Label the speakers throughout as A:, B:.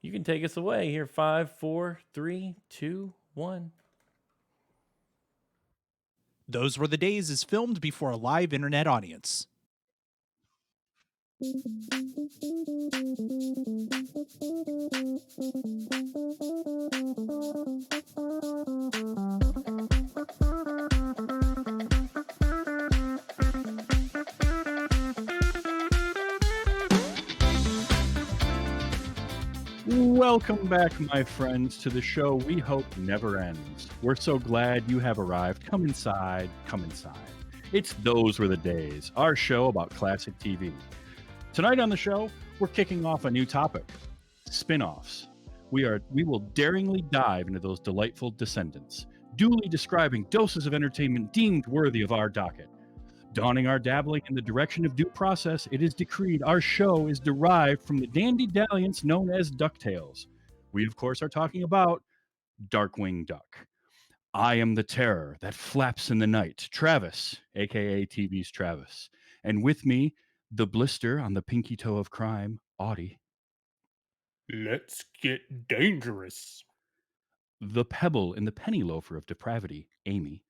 A: You can take us away here. 5, 4, 3, 2, 1.
B: Those Were the Days is filmed before a live internet audience.
C: Welcome back, my friends, to the show we hope never ends. We're so glad you have arrived. Come inside, come inside. It's Those Were the Days, our show about classic TV. Tonight on the show, we're kicking off a new topic, spin-offs. We will daringly dive into those delightful descendants, duly describing doses of entertainment deemed worthy of our docket. Donning our dabbling in the direction of due process, it is decreed our show is derived from the dandy dalliance known as DuckTales. We, of course, are talking about Darkwing Duck. I am the terror that flaps in the night, Travis, aka TV's Travis. And with me, the blister on the pinky toe of crime, Audie.
D: Let's get dangerous.
C: The pebble in the penny loafer of depravity, Amy.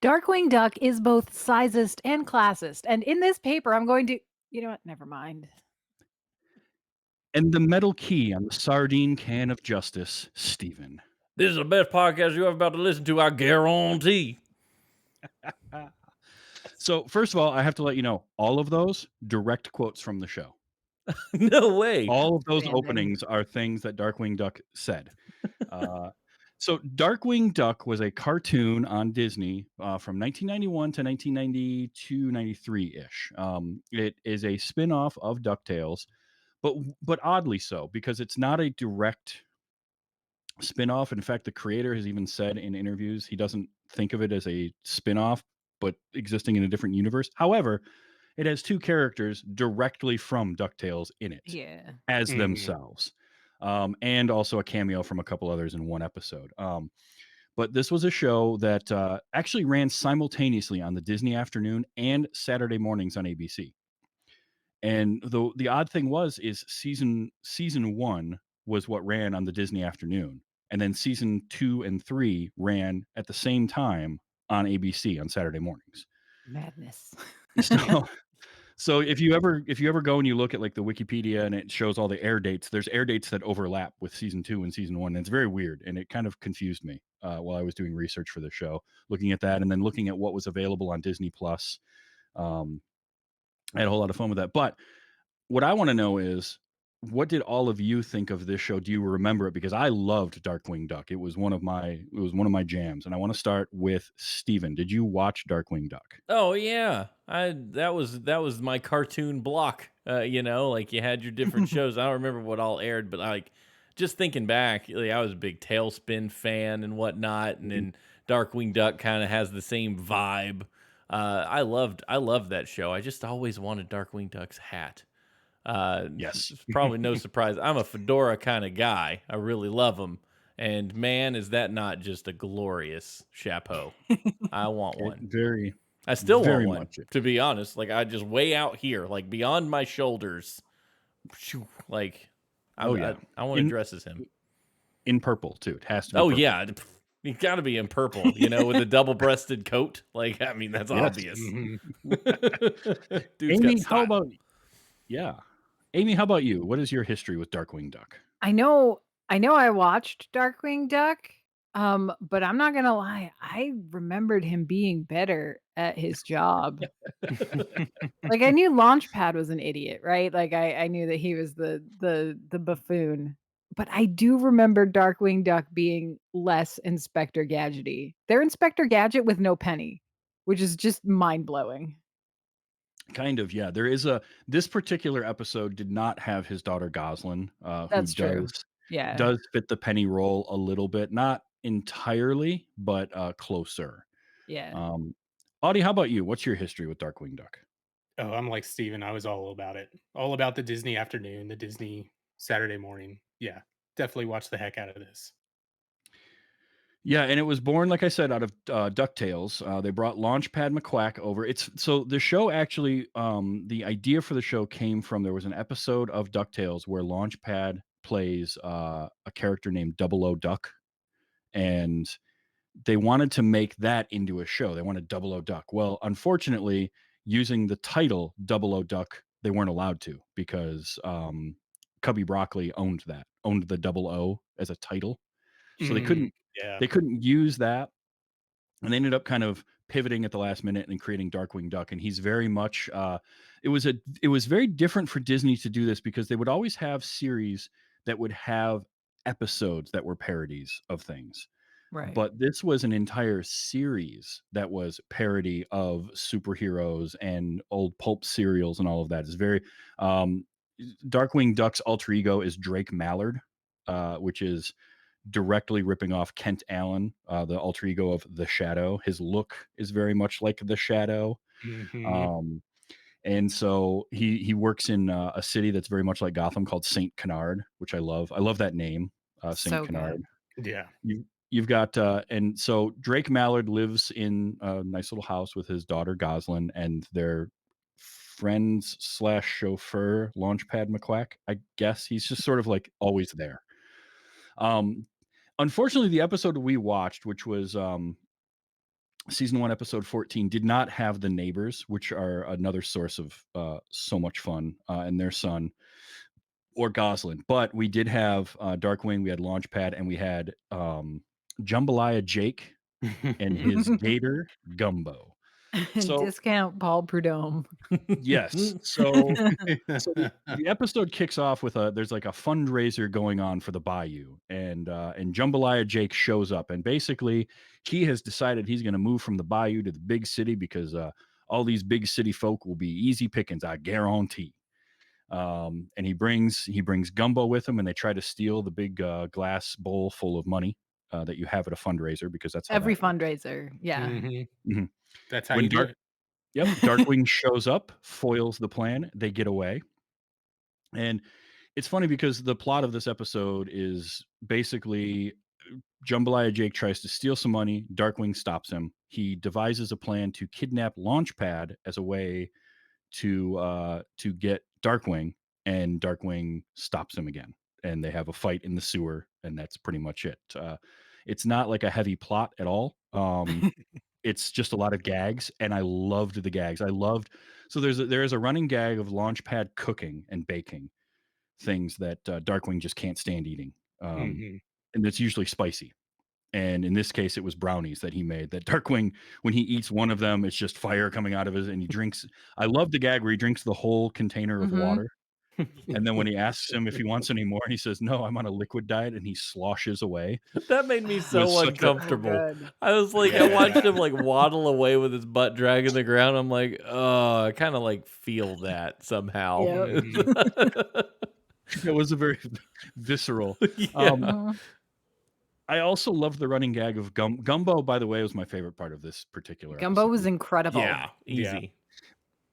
E: Darkwing Duck is both sizist and classist. And in this paper, I'm going to, you know what? Never mind.
C: And the metal key on the sardine can of justice, Stephen.
A: This is the best podcast you're ever about to listen to, I guarantee.
C: So, first of all, I have to let you know, all of those direct quotes from the show.
A: No way.
C: All of those
E: Random.
C: openings are things that Darkwing Duck said. So Darkwing Duck was a cartoon on Disney from 1991 to 1992, 93-ish. It is a spin-off of DuckTales, but oddly so, because it's not a direct spin-off. In fact, the creator has even said in interviews he doesn't think of it as a spin-off, but existing in a different universe. However, it has two characters directly from DuckTales in it as themselves. And also a cameo from a couple others in one episode. But this was a show that actually ran simultaneously on the Disney Afternoon and Saturday mornings on ABC. And the odd thing is season 1 was what ran on the Disney Afternoon, and then season 2 and 3 ran at the same time on ABC on Saturday mornings.
E: Madness.
C: So if you ever go and you look at like the Wikipedia and it shows all the air dates, there's air dates that overlap with season 2 and season 1. And it's very weird, and it kind of confused me while I was doing research for the show, looking at that and then looking at what was available on Disney Plus. I had a whole lot of fun with that. But what I want to know is, what did all of you think of this show? Do you remember it? Because I loved Darkwing Duck. It was one of my jams. And I want to start with Steven. Did you watch Darkwing Duck?
A: Oh yeah, that was my cartoon block. Like you had your different shows. I don't remember what all aired, but like just thinking back, like, I was a big Tailspin fan and whatnot, and then Darkwing Duck kind of has the same vibe. I loved that show. I just always wanted Darkwing Duck's hat.
C: Yes.
A: It's probably no surprise. I'm a fedora kind of guy. I really love them. And man, is that not just a glorious chapeau? I want one. I still want one, to be honest. Like, I just way out here, like beyond my shoulders. Like, I want to dress as him.
C: In purple, too. It has to be
A: purple.
C: Purple.
A: Yeah. You got to be in purple, with a double-breasted coat. Like, I mean, that's obvious.
C: Amy, how about Amy, how about you? What is your history with Darkwing Duck?
E: I know I watched Darkwing Duck, but I'm not gonna lie, I remembered him being better at his job. Like, I knew Launchpad was an idiot, right? Like, I knew that he was the buffoon. But I do remember Darkwing Duck being less Inspector Gadgety. They're Inspector Gadget with no penny, which is just mind-blowing.
C: Kind of, yeah. This particular episode did not have his daughter Goslin,
E: That's
C: who
E: true. Yeah.
C: does fit the penny role a little bit, not entirely, but closer.
E: Yeah.
C: Audie, how about you? What's your history with Darkwing Duck?
D: Oh, I'm like Steven. I was all about it. All about the Disney Afternoon, the Disney Saturday morning. Yeah, definitely watch the heck out of this.
C: Yeah, and it was born, like I said, out of DuckTales. They brought Launchpad McQuack over. So the show actually, the idea for the show came from, there was an episode of DuckTales where Launchpad plays a character named Double O Duck, and they wanted to make that into a show. They wanted Double O Duck. Well, unfortunately, using the title Double O Duck, they weren't allowed to because Cubby Broccoli owned the Double O as a title, so
D: Mm, yeah.
C: they couldn't use that, and they ended up kind of pivoting at the last minute and creating Darkwing Duck. And he's very much it was very different for Disney to do this because they would always have series that would have episodes that were parodies of things,
E: Right.
C: but this was an entire series that was parody of superheroes and old pulp serials and all of that. It's very um Darkwing Duck's alter ego is Drake Mallard, which is directly ripping off Kent Allen, the alter ego of the Shadow. His look is very much like the Shadow.
D: Hmm.
C: Um, and so he works in a city that's very much like Gotham called Saint Canard, which I love. I love that name, Saint
E: So
C: Canard.
E: good.
D: Yeah.
C: You've got and so Drake Mallard lives in a nice little house with his daughter Goslin and their friends slash chauffeur Launchpad McQuack. I guess he's just sort of like always there. Um, Unfortunately, the episode we watched, which was season 1, episode 14, did not have the neighbors, which are another source of so much fun, and their son or Goslin. But we did have Darkwing, we had Launchpad, and we had Jambalaya Jake and his gator Gumbo. So
E: Discount Paul Prudhomme.
C: yes, so the episode kicks off with there's like a fundraiser going on for the Bayou, and Jambalaya Jake shows up, and basically he has decided he's going to move from the Bayou to the big city because all these big city folk will be easy pickings, I guarantee. And he brings Gumbo with him, and they try to steal the big glass bowl full of money that you have at a fundraiser because that's how
E: Every
C: that works.
E: fundraiser. Yeah.
C: Mhm.
D: That's how
C: When
D: you do it.
C: Darkwing shows up, foils the plan, they get away. And it's funny because the plot of this episode is basically Jambalaya Jake tries to steal some money. Darkwing stops him. He devises a plan to kidnap Launchpad as a way to get Darkwing, and Darkwing stops him again. And they have a fight in the sewer, and that's pretty much it. It's not like a heavy plot at all. It's just a lot of gags, and I loved the gags. So there is a running gag of Launchpad cooking and baking things that Darkwing just can't stand eating,
D: Hmm.
C: and it's usually spicy. And in this case, it was brownies that he made. That Darkwing, when he eats one of them, it's just fire coming out of his, and he drinks. I love the gag where he drinks the whole container of
E: Mhm.
C: water, and then when he asks him if he wants any more, he says, "No, I'm on a liquid diet," and he sloshes away
A: That made me
C: with
A: so
C: such a
E: So
A: uncomfortable.
E: good.
A: I was like, I
D: Yeah.
A: watched him like waddle away with his butt dragging the ground. I'm like, oh, I kind of like feel that somehow.
E: Yep.
D: Hmm.
C: it was a very visceral.
A: Yeah.
C: Um,
E: Mhm.
C: I also love the running gag of Gumbo. By the way, was my favorite part of this particular
E: Gumbo was
C: episode
E: incredible.
A: Yeah.
D: Yeah.
A: Easy.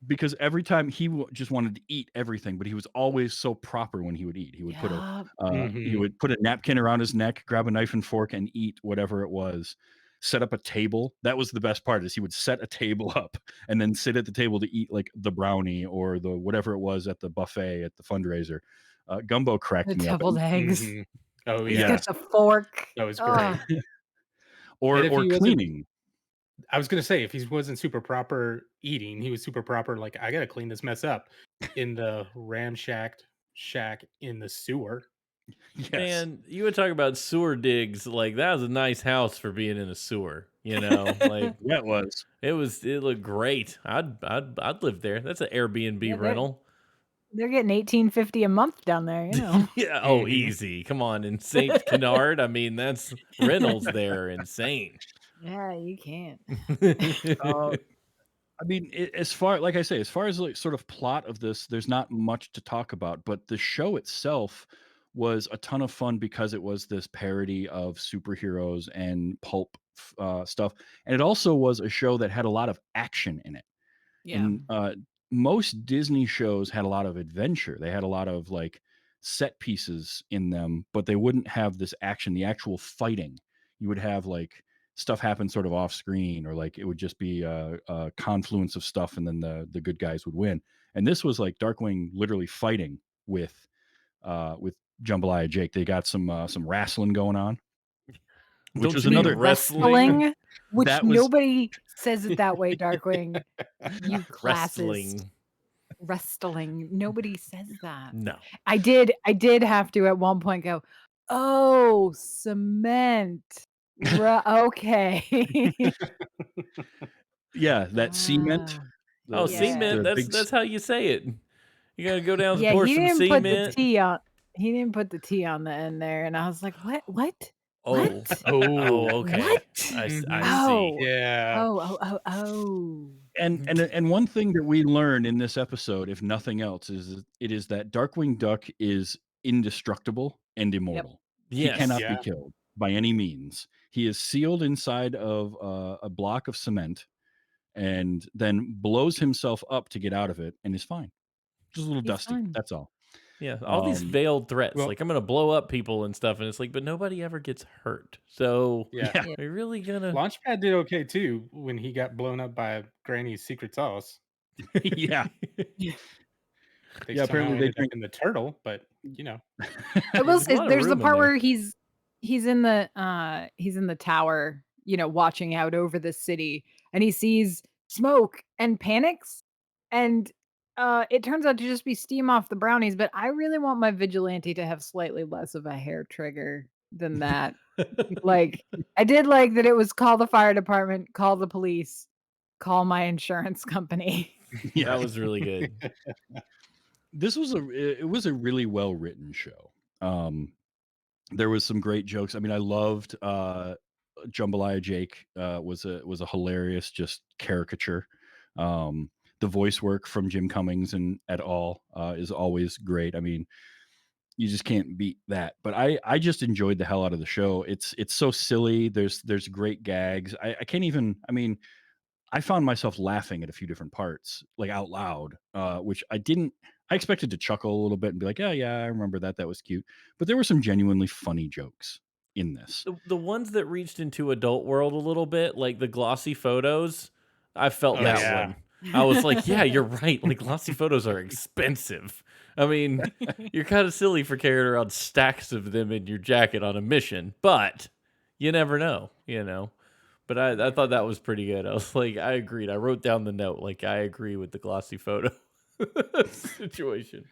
C: because every time he just wanted to eat everything, but he was always so proper when he would eat. He would
E: Yup.
D: Hmm.
C: put a napkin around his neck, grab a knife and fork, and eat whatever it was. Set up a table. That was the best part. Is he would set a table up and then sit at the table to eat like the brownie or the whatever it was at the buffet at the fundraiser. Gumbo
E: The
C: cracked me up.
E: deviled eggs.
D: Hmm. Oh
E: He's
D: yeah,
E: got
C: Yes,
E: the fork.
D: that was
E: Oh,
D: great. And if
C: or
D: he wasn't,
C: cleaning.
D: I was gonna say, if he wasn't super proper eating, he was super proper. Like, I gotta clean this mess up in the ramshacked shack in the sewer.
C: Yes,
A: Man, you would talk about sewer digs. Like that was a nice house for being in a sewer. You know, like
C: yeah, it was.
A: it looked great. I'd live there. That's an
E: yeah,
A: Airbnb rental.
E: they're getting 18.50 a month down there, you know.
A: Yeah. Oh,
D: Hmm.
A: easy. Come on. In Saint Canard, I mean, that's rentals there are insane.
E: Yeah, you can't.
C: Uh, I mean, as far like I say, as far as like sort of plot of this, there's not much to talk about. But the show itself was a ton of fun because it was this parody of superheroes and pulp stuff, and it also was a show that had a lot of action in it.
E: Yeah.
C: And most Disney shows had a lot of adventure. They had a lot of like set pieces in them, but they wouldn't have this action, the actual fighting. You would have like stuff happen sort of off screen, or like it would just be a confluence of stuff, and then the good guys would win. And this was like Darkwing literally fighting with Jambalaya Jake. They got some wrestling going on, which
A: Don't
C: was
A: you mean
C: another
A: wrestling?
E: which
C: that was
E: nobody says it that way, Darkwing. You classist.
A: Wrestling.
E: Wrestling. Nobody says that.
A: No.
E: I did have to at one point go, oh, cement. Okay.
C: yeah, that cement.
E: Ah,
A: Oh,
E: yeah.
A: cement.
C: The big
A: That's how you say it. You gotta go down and
E: Yeah,
A: pour
E: he
A: some
E: didn't put the
A: cement.
E: T on he didn't put the T on the end there, and I was like, "What? What? What?
A: Oh.
D: Oh.
A: Okay.
E: What?
A: I see.
E: Oh.
D: Yeah.
E: Oh."
C: and one thing that we learn in this episode, if nothing else, is it is that Darkwing Duck is indestructible and immortal. He
A: Yes.
C: cannot be
D: Yeah.
C: killed by any means. He is sealed inside of a block of cement and then blows himself up to get out of it and is fine. Just a little
E: He's
C: dusty.
E: fine.
C: That's all.
A: Yeah. All these veiled threats,
D: Well-
A: like I'm gonna blow up people and stuff, and it's like, but nobody ever gets hurt. So
D: Yeah.
C: Yeah.
A: are you really gonna?
D: Launchpad did okay too when he got blown up by Granny's secret sauce.
C: Yeah.
D: They
C: Yeah,
D: somehow
C: apparently they
D: ended up
C: drink-
D: in the turtle, but you know.
E: I will
A: There's a
E: say
A: lot of
E: there's the
A: room in
E: part
A: there.
E: where he's in the tower, watching out over the city, and he sees smoke and panics, and it turns out to just be steam off the brownies, but I really want my vigilante to have slightly less of a hair trigger than that. Like, I did like that it was call the fire department, call the police, call my insurance company.
C: Yeah.
A: That was really good.
C: This was it was a really well written show. There was some great jokes. I mean, I loved Jambalaya Jake. Was a hilarious just caricature. The voice work from Jim Cummings and et al. Is always great. I mean, you just can't beat that. But I just enjoyed the hell out of the show. It's so silly. There's great gags. I can't even. I mean, I found myself laughing at a few different parts, like out loud, which I didn't. I expected to chuckle a little bit and be like, "Oh yeah, I remember that. That was cute." But there were some genuinely funny jokes in this.
A: The ones that reached into adult world a little bit, like the glossy photos, I felt
D: Oh,
A: that
D: yeah.
A: one. I was like, yeah, you're right. Like glossy photos are expensive. I mean, you're kind of silly for carrying around stacks of them in your jacket on a mission, but you never know. But I thought that was pretty good. I was like, I agreed. I wrote down the note, like I agree with the glossy photo situation.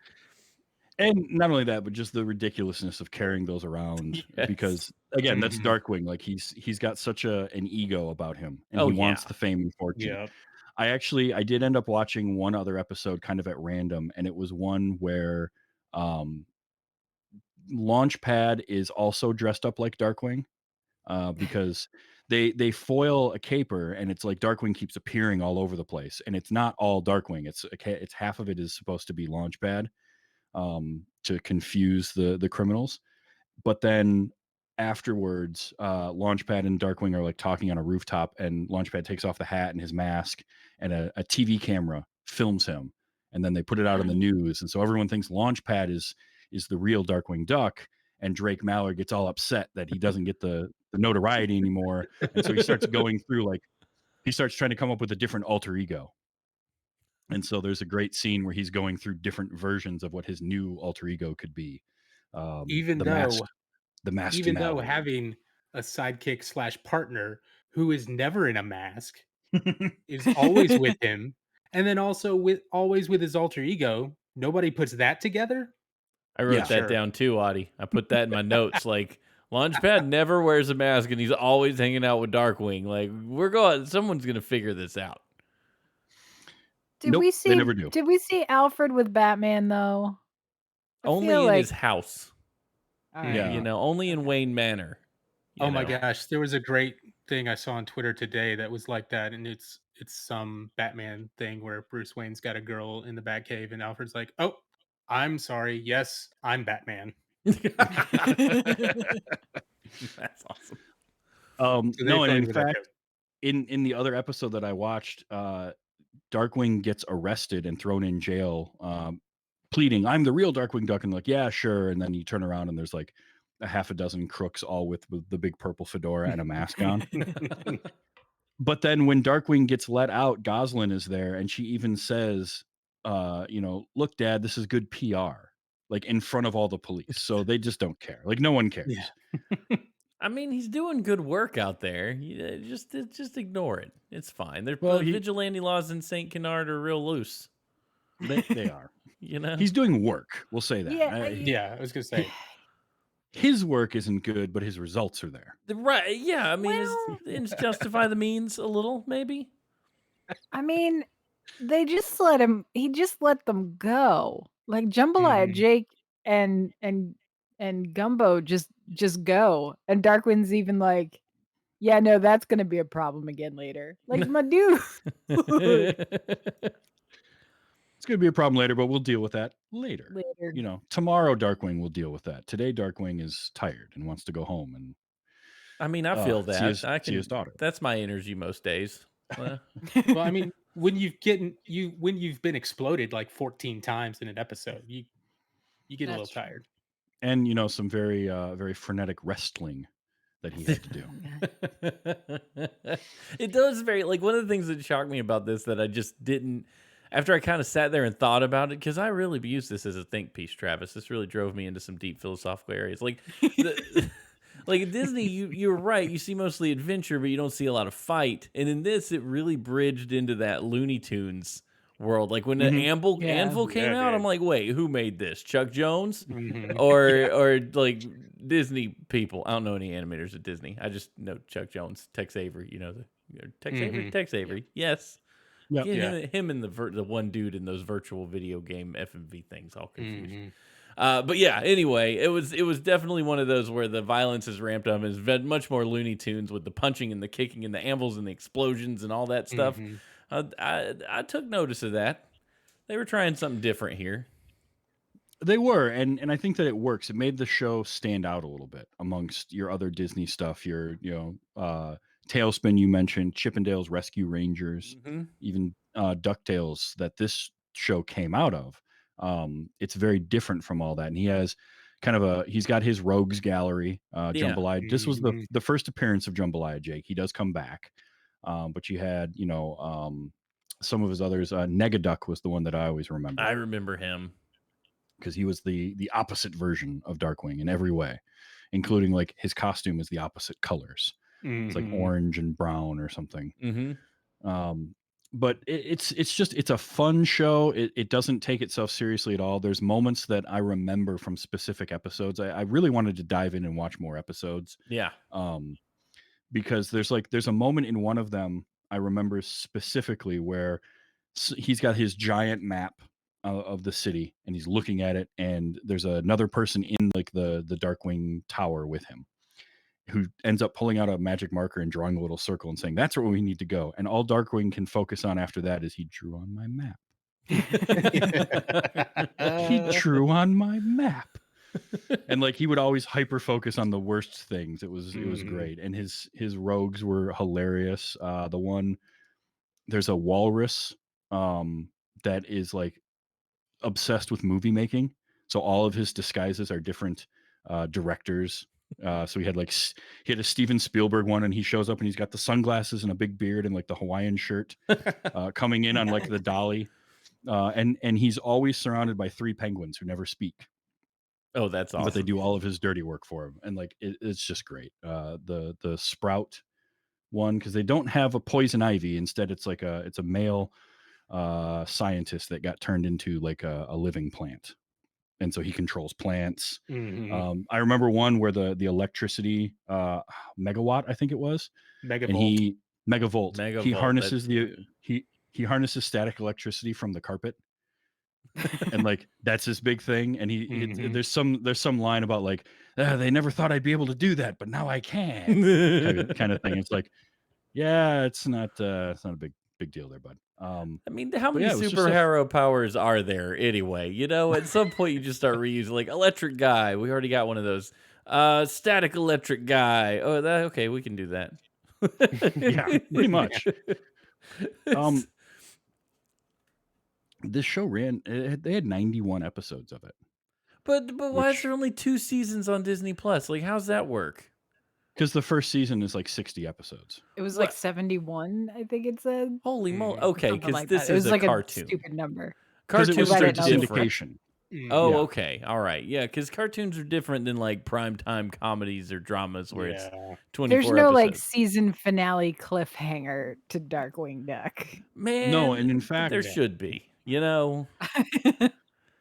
C: And not only that, but just the ridiculousness of carrying those around.
A: Yes.
C: Because again, that's
D: Mhm.
C: Darkwing. Like he's got such an ego about him, and
A: Oh,
C: he wants
A: yeah.
C: the fame and fortune.
D: Yeah.
C: I did end up watching one other episode kind of at random, and it was one where Launchpad is also dressed up like Darkwing, because they foil a caper, and it's like Darkwing keeps appearing all over the place, and it's not all Darkwing. It's half of it is supposed to be Launchpad, to confuse the criminals. But then afterwards, Launchpad and Darkwing are like talking on a rooftop, and Launchpad takes off the hat and his mask, and a TV camera films him, and then they put it out on the news, and so everyone thinks Launchpad is the real Darkwing Duck, and Drake Mallard gets all upset that he doesn't get the notoriety anymore, and so he starts going through he starts trying to come up with a different alter ego. And so there's a great scene where he's going through different versions of what his new alter ego could be.
D: Even
C: the
D: though
C: masked
D: even though
C: Mallard.
D: having a sidekick / partner who is never in a mask is always with him, and then also always with his alter ego, nobody puts that together.
A: I wrote
C: Yeah.
A: that
D: Sure.
A: down too, Audie. I put that in my notes. Like Launchpad never wears a mask, and he's always hanging out with Darkwing. Like someone's gonna figure this out.
E: Did
C: Nope,
E: we
C: they
E: see
C: never do.
E: Did we see Alfred with Batman though? I
A: Only
E: feel
A: in
E: like
A: his house.
E: all
D: Yeah.
E: right.
A: Only in Wayne Manor.
D: Oh my
A: know.
D: gosh, there was a great thing I saw on Twitter today that was like that, and it's some Batman thing where Bruce Wayne's got a girl in the Batcave, and Alfred's like, "Oh, I'm sorry. Yes, I'm Batman."
A: That's awesome.
D: So they
C: No, and
D: played
C: in
D: with that
C: fact,
D: joke.
C: in the other episode that I watched, Darkwing gets arrested and thrown in jail, pleading, "I'm the real Darkwing Duck," and like, "Yeah, sure." And then you turn around and there's like a half a dozen crooks, all with the big purple fedora and a mask on. But then when Darkwing gets let out, Goslin is there, and she even says, "Look, Dad, this is good PR." like in front of all the police. So they just don't care. Like no one cares.
D: Yeah.
A: I mean, he's doing good work out there. Just ignore it. It's fine.
C: Well,
A: The vigilante laws in Saint Canard are real loose.
C: they are.
A: You know,
C: He's doing work. We'll say that.
E: Yeah,
D: Yeah, I was gonna say.
C: His work isn't good, but his results are there.
A: right? Yeah, I mean,
E: Well-
A: it's justify the means a little, maybe.
E: I mean, they just let him. He just let them go. Like Jambalaya
D: Mhm.
E: Jake and Gumbo just go, and Darkwind's even like, yeah, no, that's gonna be a problem again later. Like my dude.
C: It's going to be a problem later, but we'll deal with that later.
E: Later.
C: You know, tomorrow Darkwing will deal with that. Today Darkwing is tired and wants to go home and
A: I mean, I feel
C: see
A: that.
C: his,
A: I
C: see
A: can.
C: his daughter.
A: That's my energy most days.
D: Well, I mean, when you've been exploded like 14 times in an episode, you get a little
E: That's true.
D: tired.
C: And you know, some very very frenetic wrestling that he had to do.
A: It does very like one of the things that shocked me about this that I just didn't after I kind of sat there and thought about it because I really use this as a think piece, Travis. This really drove me into some deep philosophical areas. Like like at Disney, you're right. You see mostly adventure, but you don't see a lot of fight. And in this, it really bridged into that Looney Tunes world. Like when the Anvil came
D: Yeah,
A: out,
D: dude.
A: I'm like, wait, who made this? Chuck Jones?
D: Mhm.
A: Or like Disney people. I don't know any animators at Disney. I just know Chuck Jones, Tex Avery. You know Tex Avery.
D: Mhm.
A: Tex Avery. Yes.
C: Yep.
A: Get
D: Yeah.
A: him and the one dude in those virtual video game FMV things all confused.
D: Mhm.
A: But yeah, anyway, it was definitely one of those where the violence is ramped up. It's much more Looney Tunes with the punching and the kicking and the anvils and the explosions and all that stuff.
D: Mhm.
A: I took notice of that. They were trying something different here.
C: They were, and I think that it works. It made the show stand out a little bit amongst your other Disney stuff. Your Tailspin you mentioned, Chippendales Rescue Rangers, even DuckTales that this show came out of. It's very different from all that, and he has he's got his rogues gallery. Jambalaya. This was the first appearance of Jambalaya Jake. He does come back, but you had some of his others. Negaduck was the one that I always remember.
A: I remember him
C: Because he was the opposite version of Darkwing in every way, including like his costume is the opposite colors. It's like orange and brown or something. But it's a fun show. It doesn't take itself seriously at all. There's moments that I remember from specific episodes. I really wanted to dive in and watch more episodes.
A: Yeah.
C: Because there's a moment in one of them I remember specifically where he's got his giant map of the city and he's looking at it, and there's another person in like the Darkwing tower with him who ends up pulling out a magic marker and drawing a little circle and saying that's where we need to go, and all Darkwing can focus on after that is he drew on my map. He drew on my map. And like he would always hyper focus on the worst things. It was great, and his rogues were hilarious. There's a walrus that is like obsessed with movie making, so all of his disguises are different directors. So he had a Steven Spielberg one, and he shows up and he's got the sunglasses and a big beard and like the Hawaiian shirt coming in on like the dolly, and he's always surrounded by 3 penguins who never speak.
A: Oh, that's awesome.
C: But they do all of his dirty work for him, and like it's just great. The Sprout one, because they don't have a poison ivy. Instead, it's a male scientist that got turned into like a living plant, and so he controls plants. I remember one where the electricity megawatt, I think it was,
D: Megavolt.
C: Megavolt. He harnesses he harnesses static electricity from the carpet. And like that's his big thing, and there's some line about like they never thought I'd be able to do that, but now I can kind of thing. It's like, yeah, it's not a big deal there, bud.
A: I mean, how many
C: yeah, it was just
A: superhero powers are there anyway? You know, at some point you just start reusing like electric guy. We already got one of those. Static electric guy. Oh, okay, we can do that.
C: Yeah, pretty much. This show they had 91 episodes of it.
A: But why is there only 2 seasons on Disney Plus? Like, how's that work?
C: Because the first season is like 60 episodes.
E: It was like 71, I think it said.
A: Holy moly! Okay,
E: Something
A: because
E: like
A: this
E: that. It
A: is
E: was
A: a
E: like
A: cartoon.
E: a stupid number.
C: Because it was
A: Cartoons are
C: straight to
A: different.
C: syndication.
A: Oh,
D: Mhm.
C: Yeah.
A: okay. All right. Yeah, because cartoons are different than like primetime comedies or dramas where it's
D: Yeah.
E: There's
A: 24
E: no, like,
A: episodes.
E: season finale cliffhanger to Darkwing Duck.
C: No, and
A: Man,
C: in
A: but there
C: fact,
D: Yeah.
A: should be, you know?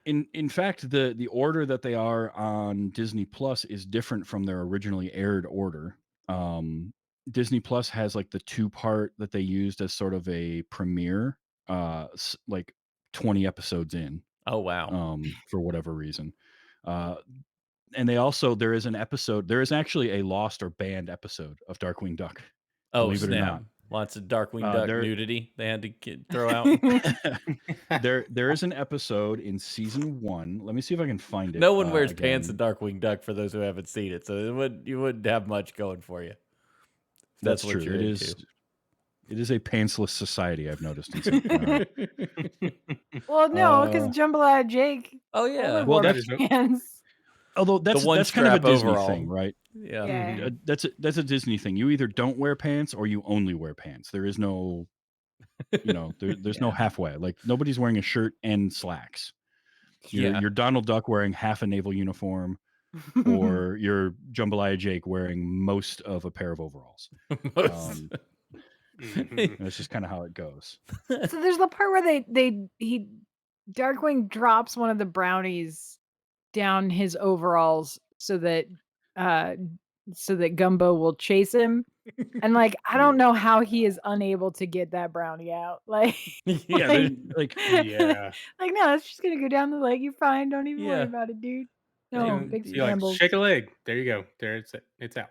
C: in fact, the order that they are on Disney Plus is different from their originally aired order. Disney Plus has like the two-part that they used as sort of a premiere, like 20 episodes in,
A: Oh, wow.
C: for whatever reason. Uh, and there is an episode, there is actually a lost or banned episode of Darkwing Duck,
A: Oh,
C: believe it or
A: snap.
C: not.
A: Lots of Darkwing
C: Uh,
A: Duck
C: there
A: nudity they had to throw out.
C: there is an episode in season 1. Let me see if I can find it
A: No one wears pants in
C: again.
A: Darkwing Duck for those who haven't seen it, so you wouldn't have much going for you if that's
C: That's
A: what
C: true.
A: you're into.
C: It is a pantsless society, I've noticed in some
E: Well, no, because
C: uh,
E: Jambalaya Jake
A: Oh,
E: only
A: yeah.
C: well,
E: wore
D: That
C: that's
D: is a
E: pants.
C: although
A: The one
C: that's kind of a
A: strap
C: Disney
A: overall.
C: thing, right?
A: Yeah.
E: Yeah.
D: Mhm.
C: That's a Disney thing. You either don't wear pants or you only wear pants. There is no, there's no
E: Yeah.
C: halfway. Like nobody's wearing a shirt and slacks.
A: Yeah.
C: You're Donald Duck wearing half a naval uniform, or you're Jambalaya Jake wearing most of a pair of overalls.
A: Most-
D: Mhm.
C: That's just kind of how it goes.
E: So there's the part where he Darkwing drops one of the brownies down his overalls uh so that Gumbo will chase him. And like I don't know how he is unable to get that brownie out. Like,
C: Yeah,
E: like,
C: like
D: Yeah.
E: like no, it's just gonna go down the leg. You're fine. Don't even worry
A: Yeah.
E: about it, dude.
A: They-
E: No,
A: you
E: big
D: You're like,
E: scrambles.
D: shake a leg. There you go. There it's out.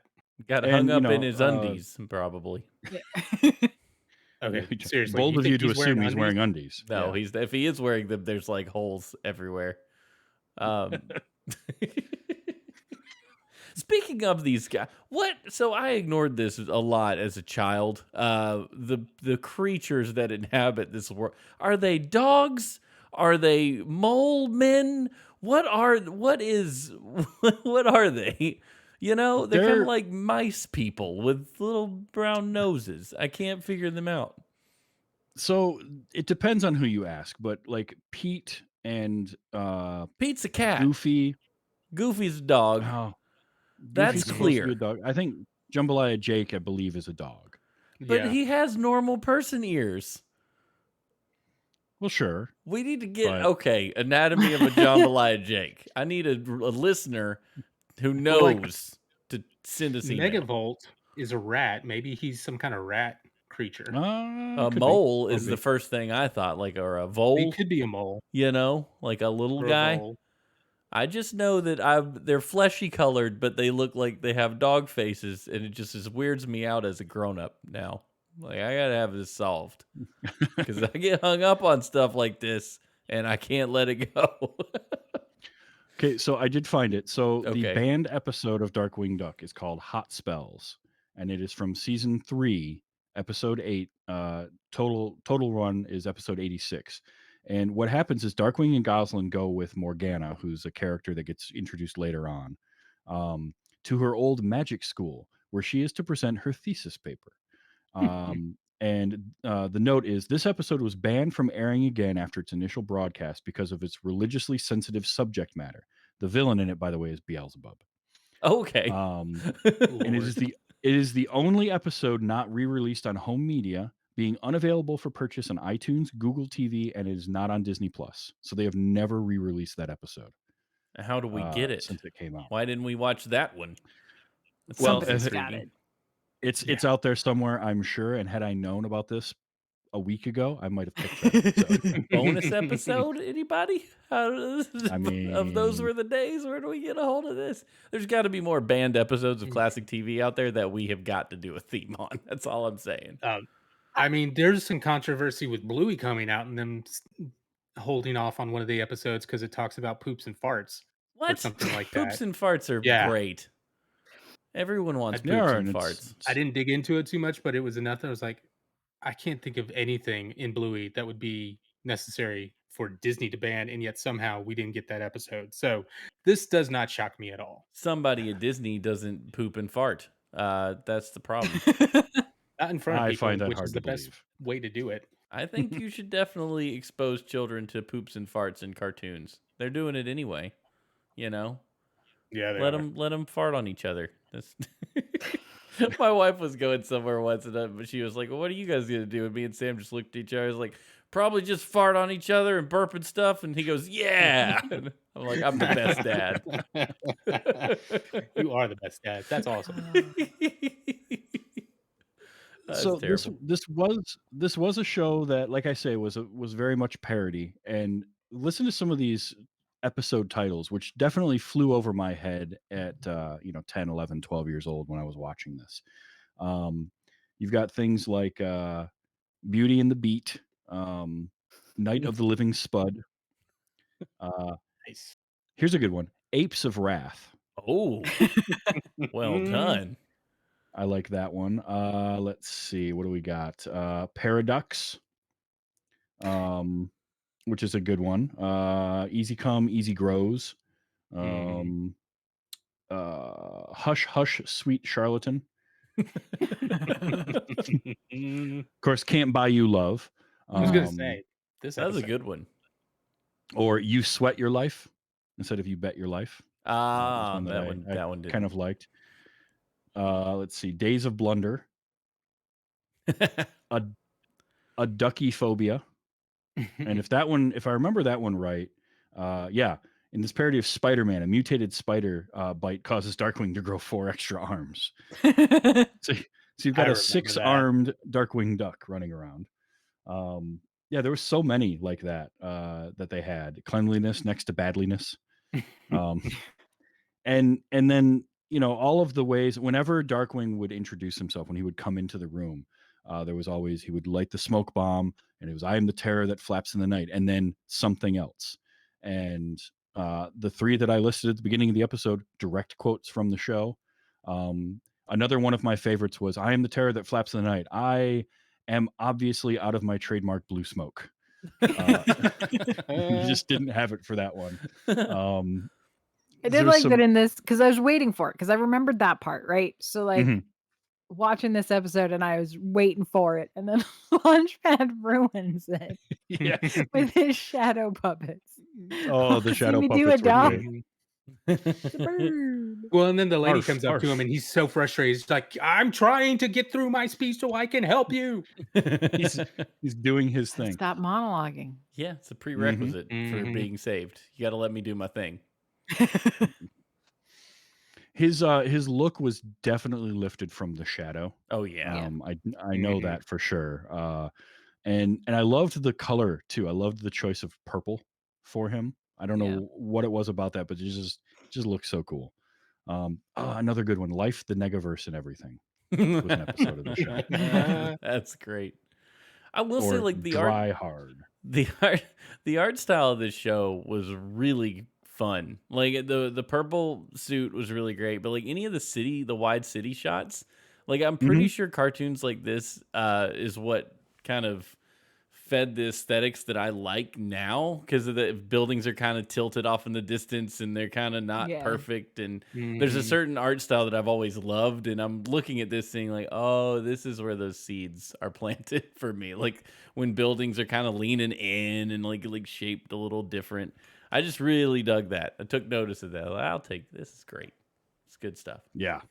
A: got
C: and
A: hung up in his undies, probably.
E: Yeah.
D: Okay, seriously.
C: bold
D: You
C: of
D: think
C: you to
D: he's wearing
C: assume he's
D: undies?
C: wearing undies.
A: No,
C: Yeah.
A: if he is wearing them, there's like holes everywhere. Um, speaking of these guys, so I ignored this a lot as a child. The creatures that inhabit this world, are they dogs? Are they mole men? What are they? You know, they're kind
C: They're
A: of like mice people with little brown noses. I can't figure them out.
C: So it depends on who you ask, but like Pete and
A: Pete's a cat.
C: Goofy.
A: Goofy's a dog.
C: Oh,
A: That's
C: Goofy's supposed to be a
A: clear.
C: dog. I think Jambalaya Jake, I believe, is a dog.
A: But
D: Yeah.
A: he has normal person ears.
C: Well, sure.
A: We need to get
C: But-
A: okay. Anatomy of a jambalaya Jake. I need a listener who
D: Well, like,
A: knows to send us email.
D: Megavolt is a rat. Maybe he's some kind of rat creature.
A: A
C: could be.
A: mole is
D: Could
A: the
D: be.
A: first thing I thought, like or a
D: He
A: vole.
D: could be a mole
A: You know, like a little
D: or a
A: guy.
D: vole.
A: I just know that they're fleshy colored, but they look like they have dog faces, and it just weirds me out as a grown up now. Like I gotta have this solved because I get hung up on stuff like this, and I can't let it go.
C: Okay, so I did find it. So the
A: Okay.
C: banned episode of Darkwing Duck is called Hot Spells, and it is from season 3, episode 8. Total run is episode 86. And what happens is Darkwing and Goslin go with Morgana, who's a character that gets introduced later on, to her old magic school, where she is to present her thesis paper. And the note is this episode was banned from airing again after its initial broadcast because of its religiously sensitive subject matter. The villain in it, by the way, is Beelzebub.
A: Okay.
C: And it is the only episode not re-released on home media, being unavailable for purchase on iTunes, Google TV, and it is not on Disney Plus. So they have never re-released that episode.
A: How do we get it?
C: Since it came out?
A: Why didn't we watch that one? It
C: Well,
A: sounds
E: Somebody's got
A: intriguing.
C: It's out there somewhere, I'm sure. And had I known about this a week ago, I might have picked that. So,
A: Bonus episode? Anybody?
C: I mean,
A: of those were the days. Where do we get a hold of this? There's got to be more banned episodes of classic TV out there that we have got to do a theme on. That's all I'm saying.
D: I mean, there's some controversy with Bluey coming out and them holding off on one of the episodes because it talks about poops and farts or
A: What?
D: something like
A: Poops
D: that.
A: and farts are
D: Yeah.
A: great. Everyone wants
D: Yeah,
A: poops
C: and
A: and
C: it's-
A: farts.
D: I didn't dig into it too much, but it was enough that I was like, I can't think of anything in Bluey that would be necessary for Disney to ban, and yet somehow we didn't get that episode. So this does not shock me at all.
A: Somebody at Disney doesn't poop and fart. That's the problem.
D: Not in front of
C: I
D: people,
C: find that
D: which
C: hard
D: is
C: to
D: the best
C: believe.
D: way to do it.
A: I think you should definitely expose children to poops and farts in cartoons. They're doing it anyway, you know?
D: Yeah, they
A: Let
D: are.
A: them fart on each other. That's My wife was going somewhere once, but she was like, "What are you guys gonna do?" And me and Sam just looked at each other. I was like, "Probably just fart on each other and burp and stuff." And he goes, "Yeah." And I'm like, "I'm the best dad."
D: You are the best dad. That's awesome.
A: That's
C: So this
A: terrible.
C: this was a show that, like I say, was very much parody. And listen to some of these episode titles, which definitely flew over my head at 10, 11, 12 years old when I was watching this. Um, you've got things like Beauty and the Beat, um, Night of the Living Spud. Uh,
D: Nice.
C: here's a good one: Apes of Wrath.
A: Oh, well done.
C: I like that one. Let's see, what do we got? Paradox, um, which is a good one. Easy Come, Easy Grows.
D: Mhm.
C: Um, Hush Hush, Sweet Charlatan.
D: I
C: Of course, Can't Buy You Love.
D: was gonna
C: Um,
D: say this
A: That's a
D: episode.
A: good one.
C: or You Sweat Your Life instead of You Bet Your Life. Was
A: Ah,
C: one that
A: that one.
C: I
A: That one
C: kind
A: didn't.
C: of liked. Let's see, Days of Blunder, a Ducky Phobia, and if I remember that one right, yeah, in this parody of Spider-Man, a mutated spider bite causes Darkwing to grow 4 extra arms. So, so you've
D: I
C: got a
D: remember that.
C: 6-armed Darkwing Duck running around. Yeah, there was so many like that that they had. Cleanliness next to badliness. Um, and then all of the ways whenever Darkwing would introduce himself, when he would come into the room, there was always, he would light the smoke bomb, and it was, "I am the terror that flaps in the night," and then something else. And the three that I listed at the beginning of the episode, direct quotes from the show. Another one of my favorites was, "I am the terror that flaps in the night. I am obviously out of my trademark blue smoke." uh, you just didn't have it for that one. um,
E: I did
C: there's
E: like that
C: some
E: in this because I was waiting for it because I remembered that part, right? So, like,
C: Mhm.
E: watching this episode and I was waiting for it, and then Launchpad ruins it
C: Yeah.
E: with his shadow puppets.
C: Oh, the
E: See
C: shadow
E: me do a
C: puppets were
E: dog?
C: great.
D: Mhm.
E: It's a bird.
D: Well, and then the lady
C: Arf,
D: comes up to him
C: arf.
D: and he's so frustrated. He's like, "I'm trying to get through my speech so I can help you."
C: He's he's doing his
E: Gotta
C: thing.
E: stop monologuing.
A: Yeah, it's a
C: Mhm.
A: prerequisite for
D: Mhm.
A: being saved. You got to let me do my thing.
C: His look was definitely lifted from the shadow.
A: Oh yeah.
E: Yeah.
C: I know
D: Mhm.
C: that for sure. And I loved the color too. I loved the choice of purple for him. I don't
E: Yeah.
C: know what it was about that, but it just looked so cool. Another good one, Life, the Negaverse and Everything was an episode of the show.
A: That's great. I will say,
C: Or
A: like
C: Dry Hard.
A: the art, the art style of this show was really fun. Like the purple suit was really great, but like any of the wide city shots, like I'm pretty
C: Mhm.
A: sure cartoons like this is what kind of fed the aesthetics that I like now, because the buildings are kind of tilted off in the distance and they're kind of not
E: Yeah.
A: perfect, and there's a
D: Mhm.
A: certain art style that I've always loved, and I'm looking at this thing like, oh, this is where those seeds are planted for me. Like when buildings are kind of leaning in and like shaped a little different. I just really dug that. I took notice of that. Like, I'll take this. It's great. It's good stuff.
C: Yeah.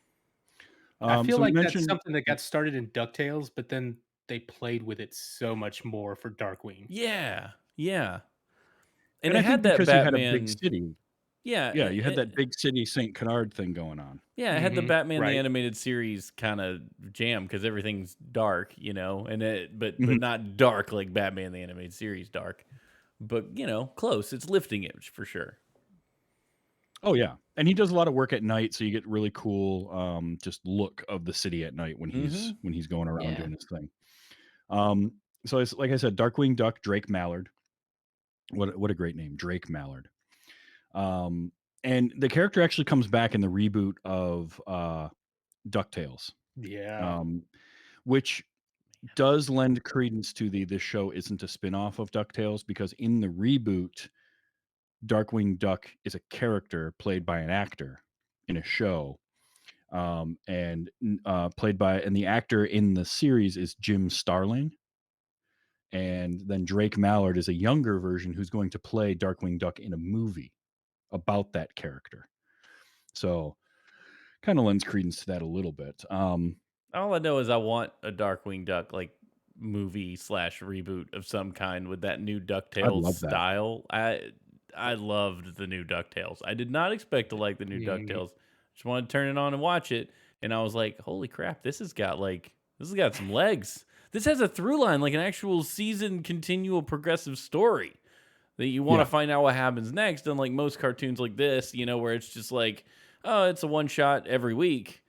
D: I feel
C: So we
D: like that's
C: mentioned
D: something that got started in DuckTales, but then they played with it so much more for Darkwing.
A: Yeah. Yeah. And
C: and
A: it
C: I think
A: had that
C: because you had a big
A: Batman.
C: city.
A: Yeah.
C: Yeah, you had that big city St. Canard thing going on.
A: Yeah, it had the
D: Mhm.
A: Batman the
D: Right.
A: Animated Series kind of jam because everything's dark, and but
C: Mhm.
A: not dark like Batman the Animated Series dark, but close. It's lifting it for sure.
C: Oh yeah, and he does a lot of work at night, so you get really cool just look of the city at night when
A: Mm-hmm.
C: he's going around
E: Yeah.
C: doing his thing. So it's like I said, Darkwing Duck, Drake Mallard. What a great name, Drake Mallard. Um, and the character actually comes back in the reboot of DuckTales,
D: Yeah.
C: um, which does lend credence to this show isn't a spin-off of DuckTales, because in the reboot, Darkwing Duck is a character played by an actor in a show, and played by, and the actor in the series is Jim Starling, and then Drake Mallard is a younger version who's going to play Darkwing Duck in a movie about that character. So kind of lends credence to that a little bit.
A: All I know is I want a Darkwing Duck like movie slash reboot of some kind with that new
C: I'd
A: DuckTales
C: love that.
A: style. I loved the new DuckTales. I did not expect to like the new
D: Mhm.
A: DuckTales. Just wanted to turn it on and watch it, and I was like, "Holy crap! This has got some legs. This has a through line, like an actual season, continual, progressive story that you want to
C: Yeah.
A: find out what happens next." Unlike most cartoons like this, where it's just like, oh, it's a one shot every week.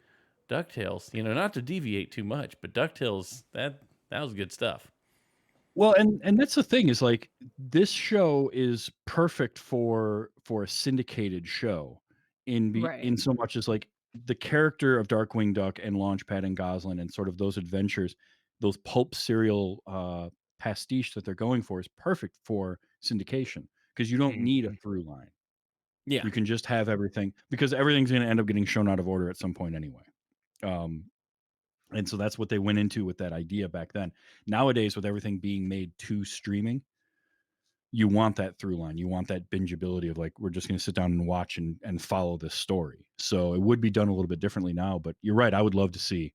A: DuckTales, not to deviate too much, but DuckTales, that was good stuff.
C: Well, and that's the thing is like this show is perfect for a syndicated show
E: Right.
C: in so much as like the character of Darkwing Duck and Launchpad and Goslin and sort of those adventures, those pulp serial pastiche that they're going for is perfect for syndication because you don't need a
D: Mhm.
C: through line.
A: Yeah.
C: You can just have everything because everything's going to end up getting shown out of order at some point anyway. Um, and so that's what they went into with that idea back then. Nowadays, with everything being made to streaming, you want that through line. You want that bingeability of like, we're just going to sit down and watch and follow this story. So it would be done a little bit differently now. But you're right. I would love to see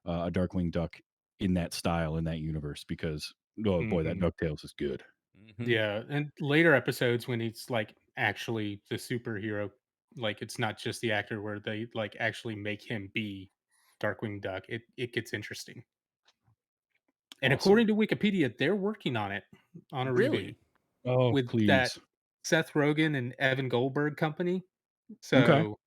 C: a Darkwing Duck in that style, in that universe, because, oh boy, that
D: Mhm.
C: DuckTales is good.
A: Mhm.
D: Yeah, and later episodes when he's like actually the superhero, like it's not just the actor where they like actually make him be Darkwing Duck. It gets interesting. And
C: Awesome.
D: according to Wikipedia, they're working on a reboot
A: Really?
C: Oh,
D: with that
C: please.
D: Seth Rogen and Evan Goldberg company.
C: Okay.
D: So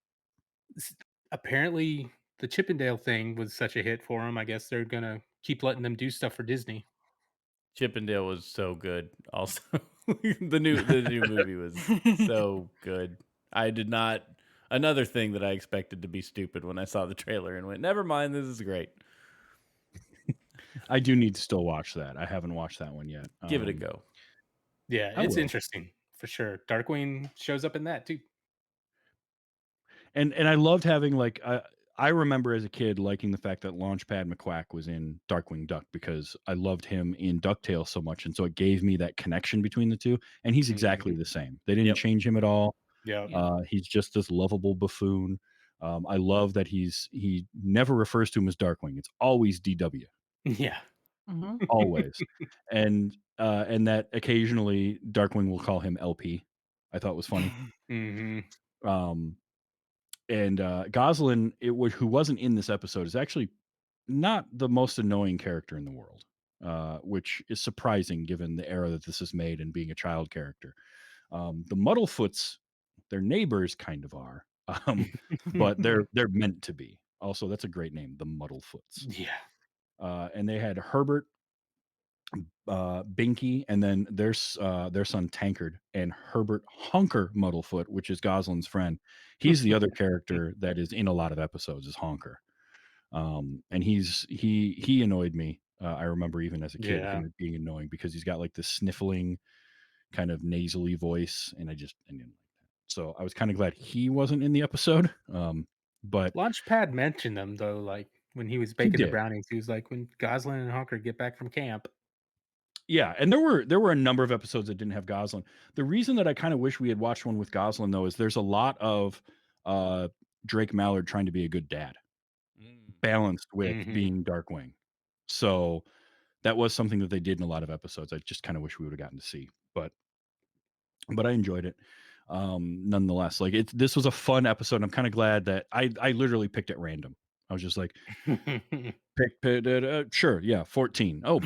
D: s- apparently the Chippendale thing was such a hit for them. I guess they're gonna keep letting them do stuff for Disney.
A: Chippendale was so good. Also, the new movie was so good. I did not another thing that I expected to be stupid when I saw the trailer and went, "Never mind, this is great."
C: I do need to still watch that. I haven't watched that one yet.
A: Give it a go.
D: Yeah,
C: I
D: it's
C: will.
D: interesting for sure. Darkwing shows up in that too.
C: And I loved having like I remember as a kid liking the fact that Launchpad McQuack was in Darkwing Duck because I loved him in DuckTales so much, and so it gave me that connection between the two. And he's exactly
D: Mhm.
C: the same. They didn't
A: Yep.
C: change him at all.
D: Yep.
E: Yeah.
C: He's just this lovable buffoon. I love that he never refers to him as Darkwing. It's always DW,
D: Yeah.
E: Mhm.
C: always, and that occasionally Darkwing will call him LP. I thought was funny.
D: Mhm.
C: Um, and Goslin, who wasn't in this episode, is actually not the most annoying character in the world, which is surprising given the era that this is made and being a child character. The Muddlefoots, their neighbors, kind of are, but they're meant to be. Also, that's a great name, the Muddlefoots.
D: Yeah.
C: And they had Herbert, Binky, and then their son Tankard, and Herbert Honker Muddlefoot, which is Goslin's friend. He's the other character that is in a lot of episodes, is Honker. And he annoyed me. I remember even as a kid
D: Yeah.
C: him being annoying because he's got like this sniffling kind of nasally voice, and I didn't like that. So I was kind of glad he wasn't in the episode. But
D: Launchpad mentioned them though, like when he was
C: he
D: baking the
C: did.
D: brownies. He was like, when Goslin and Honker get back from camp.
C: Yeah, and there were a number of episodes that didn't have Goslin. The reason that I kind of wish we had watched one with Goslin though is there's a lot of uh Drake Mallard trying to be a good dad,
A: Mm.
C: balanced with
D: Mhm.
C: being Darkwing. So that was something that they did in a lot of episodes. I just kind of wish we would have gotten to see. But I enjoyed it. Nonetheless, like this was a fun episode. I'm kind of glad that I literally picked at random. I was just like, sure, yeah, 14. Oh,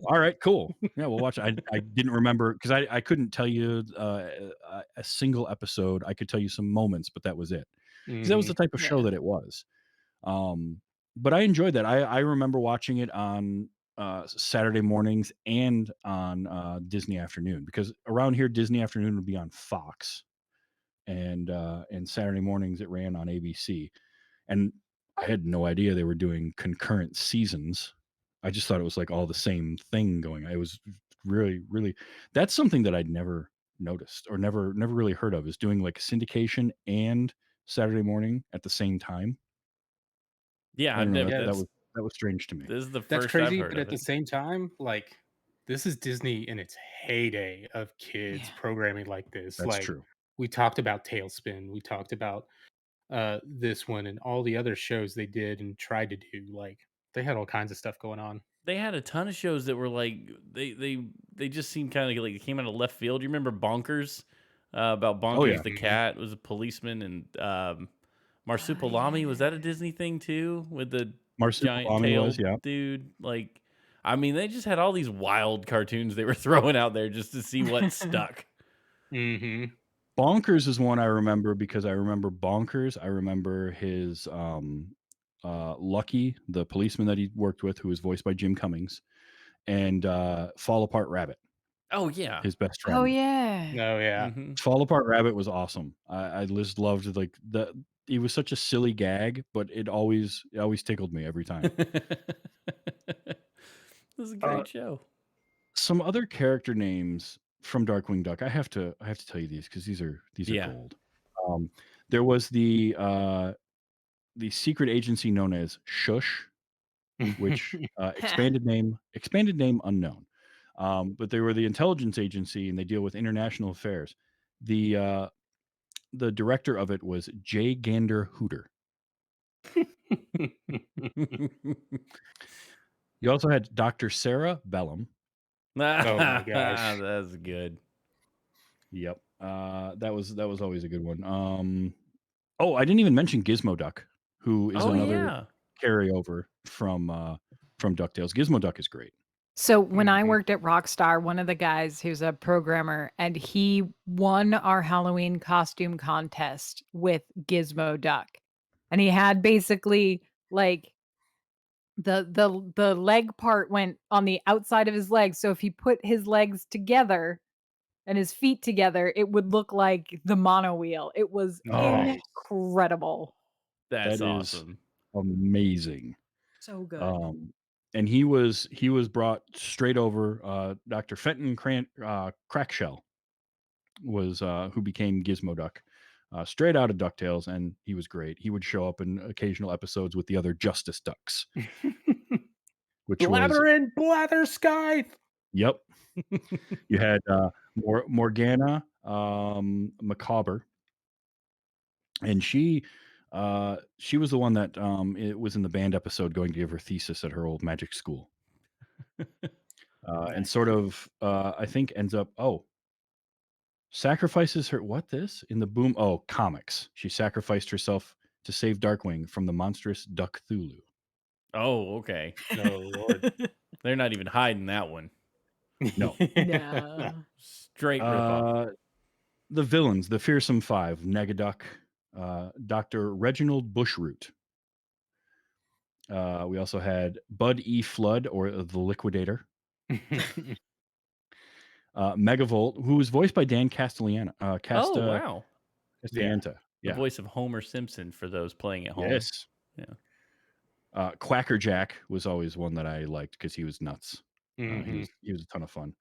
C: all right, cool. Yeah, we'll watch it. I didn't remember because I couldn't tell you a single episode. I could tell you some moments, but that was it. Because that was the
D: Mhm.
C: type of show
E: Yeah.
C: that it was. Um, but I enjoyed that. I remember watching it on Saturday mornings and on Disney Afternoon because around here Disney Afternoon would be on Fox and Saturday mornings it ran on ABC. And I had no idea they were doing concurrent seasons. I just thought it was like all the same thing going. It was really, really. That's something that I'd never noticed or never really heard of is doing like syndication and Saturday morning at the same time.
A: Yeah,
C: I
A: I've
C: don't know.
A: never.
D: Yeah,
C: That
D: that's
C: was strange to me.
A: This is the
D: that's
A: first I've
D: crazy,
A: heard
D: but
A: of
D: at the
A: it.
D: same time, like this is Disney in its heyday of kids
E: Yeah.
D: programming like this.
C: That's
D: Like
C: true.
D: we talked about Tailspin, we talked about this one and all the other shows they did and tried to do. Like they had all kinds of stuff going on.
A: They had a ton of shows that were like they just seemed kind of like they came out of left field. You remember Bonkers? About
C: Oh yeah.
A: Bonkers the
D: Mhm.
A: cat was a policeman, and Marsupilami, was that a
E: Yeah.
A: Disney thing too with the giant
C: Marsupilami was,
A: tail
C: yeah.
A: dude? Like, I mean, they just had all these wild cartoons they were throwing out there just to see what stuck.
D: Mhm.
C: Bonkers is one I remember because I remember Bonkers. I remember his Lucky, the policeman that he worked with, who was voiced by Jim Cummings, and Fall Apart Rabbit,
A: Oh yeah.
C: his best
E: Oh,
C: friend.
E: yeah.
D: Oh yeah.
A: Hmm.
C: Fall Apart Rabbit was awesome. I just loved like the. He was such a silly gag, but it always tickled me every time.
A: This is a
C: Uh,
A: great show.
C: some other character names from Darkwing Duck. I have to tell you these because these are
A: Yeah.
C: gold. Um, there was the secret agency known as Shush, which expanded name unknown. But they were the intelligence agency, and they deal with international affairs. The uh, the director of it was J. Gander Hooter. You also had Dr. Sarah Bellum.
D: Oh my gosh.
A: That's good.
C: Yep, that was always a good one. Oh, I didn't even mention Gizmo Duck, who is
A: Oh
C: another
A: yeah.
C: carryover from DuckTales. Gizmo Duck is great.
E: So when I
D: Mhm.
E: worked at Rockstar, one of the guys who's a programmer, and he won our Halloween costume contest with Gizmo Duck. And he had basically like the leg part went on the outside of his legs. So if he put his legs together and his feet together, it would look like the mono wheel. It was
C: Oh,
D: Nice.
E: incredible.
A: That's
C: that is
A: awesome.
C: amazing.
E: So good.
C: Um, and he was brought straight over. Dr. Fenton Crackshell was who became Gizmo Duck, straight out of Ducktales, and he was great. He would show up in occasional episodes with the other Justice Ducks, which was
D: Blather and Blatherskite.
C: yep. You had Morgana Macabre, and she was the one that it was in the band episode going to give her thesis at her old magic school, and
D: Nice.
C: sort of I think ends up sacrifices her what this in the boom comics. She sacrificed herself to save Darkwing from the monstrous Duck Thulu.
A: Oh, okay.
D: Oh Lord.
A: They're not even hiding that one.
C: No.
E: No.
A: Straight ripoff.
C: The villains, the fearsome five: Negaduck, Dr. Reginald Bushroot. We also had Bud E. Flood, or the Liquidator. Megavolt, who was voiced by Dan Castellana.
A: Oh, wow.
D: Yeah.
C: Castellanta.
A: The
C: Yeah.
A: voice of Homer Simpson for those playing at home.
C: Yes.
A: Yeah.
C: Quacker Jack was always one that I liked because he was nuts. He
D: Mhm.
C: was a ton of fun.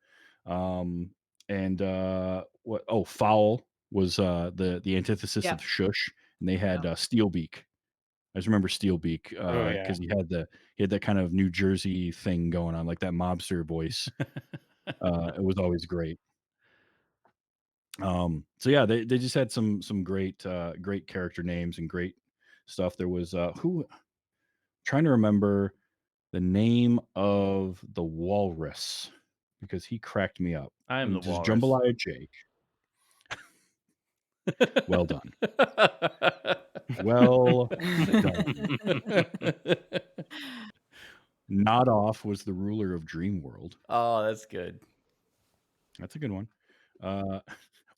C: And what? Oh, Fowl was the antithesis
E: Yep.
C: of Shush, and they had
E: Yep.
C: Steelbeak. I just remember Steelbeak
D: Oh yeah.
C: because he had that kind of New Jersey thing going on, like that mobster voice. It was always great. So yeah, they just had some great character names and great stuff. There was who trying to remember the name of the walrus because he cracked me up.
A: I am the
C: Just
A: walrus.
C: Jambalaya Jake. Well done. Well done. Nod Off was the ruler of Dream World.
A: Oh, that's good.
C: That's a good one.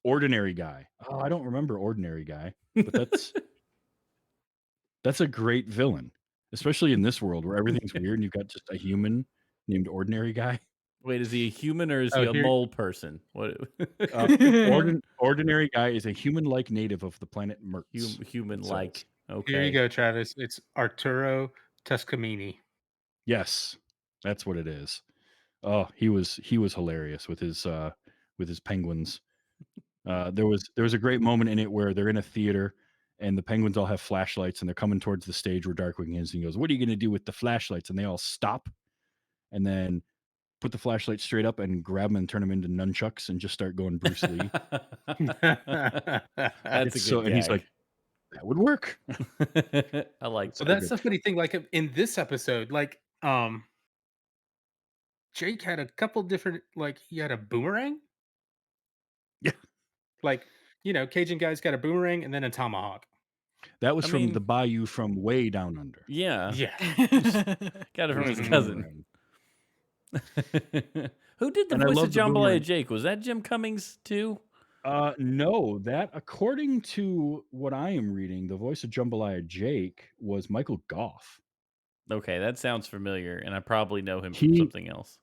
C: Ordinary Guy. Oh, I don't remember Ordinary Guy, but that's a great villain, especially in this world where everything's weird and you've got just a human named Ordinary Guy.
A: Wait, is he a human or is he
D: Oh
A: a
D: here
A: mole person? What?
C: Ordinary Guy is a human-like native of the planet Mertz.
A: Human
C: It says.
A: like.
D: here you
A: Okay.
D: go, Travis. It's Arturo Tuscamini.
C: Yes, that's what it is. Oh, he was hilarious with his penguins. There was a great moment in it where they're in a theater and the penguins all have flashlights and they're coming towards the stage where Darkwing is, and he goes, "What are you going to do with the flashlights?" And they all stop, and then put the flashlight straight up and grab him and turn him into nunchucks and just start going Bruce Lee.
A: That's a good
C: And he's like,
A: gag.
C: that would work.
A: I like
D: So
A: that.
D: that's the funny thing. Like in this episode, like Jake had a couple different. Like he had a boomerang.
C: Yeah.
D: Like Cajun guy's got a boomerang and then a tomahawk.
C: That was
A: I
C: from
A: mean-
C: the bayou from way down under.
A: Yeah.
D: Yeah.
A: Got it from his
D: Mhm.
A: cousin. Who did the
C: And I
A: voice
C: love
A: of
C: the
A: Jambalaya
C: boomerang.
A: Jake? Was that Jim Cummings too?
C: No, that according to what I am reading, the voice of Jambalaya Jake was Michael Goff.
A: Okay, that sounds familiar, and I probably know him from
C: He-
A: something else.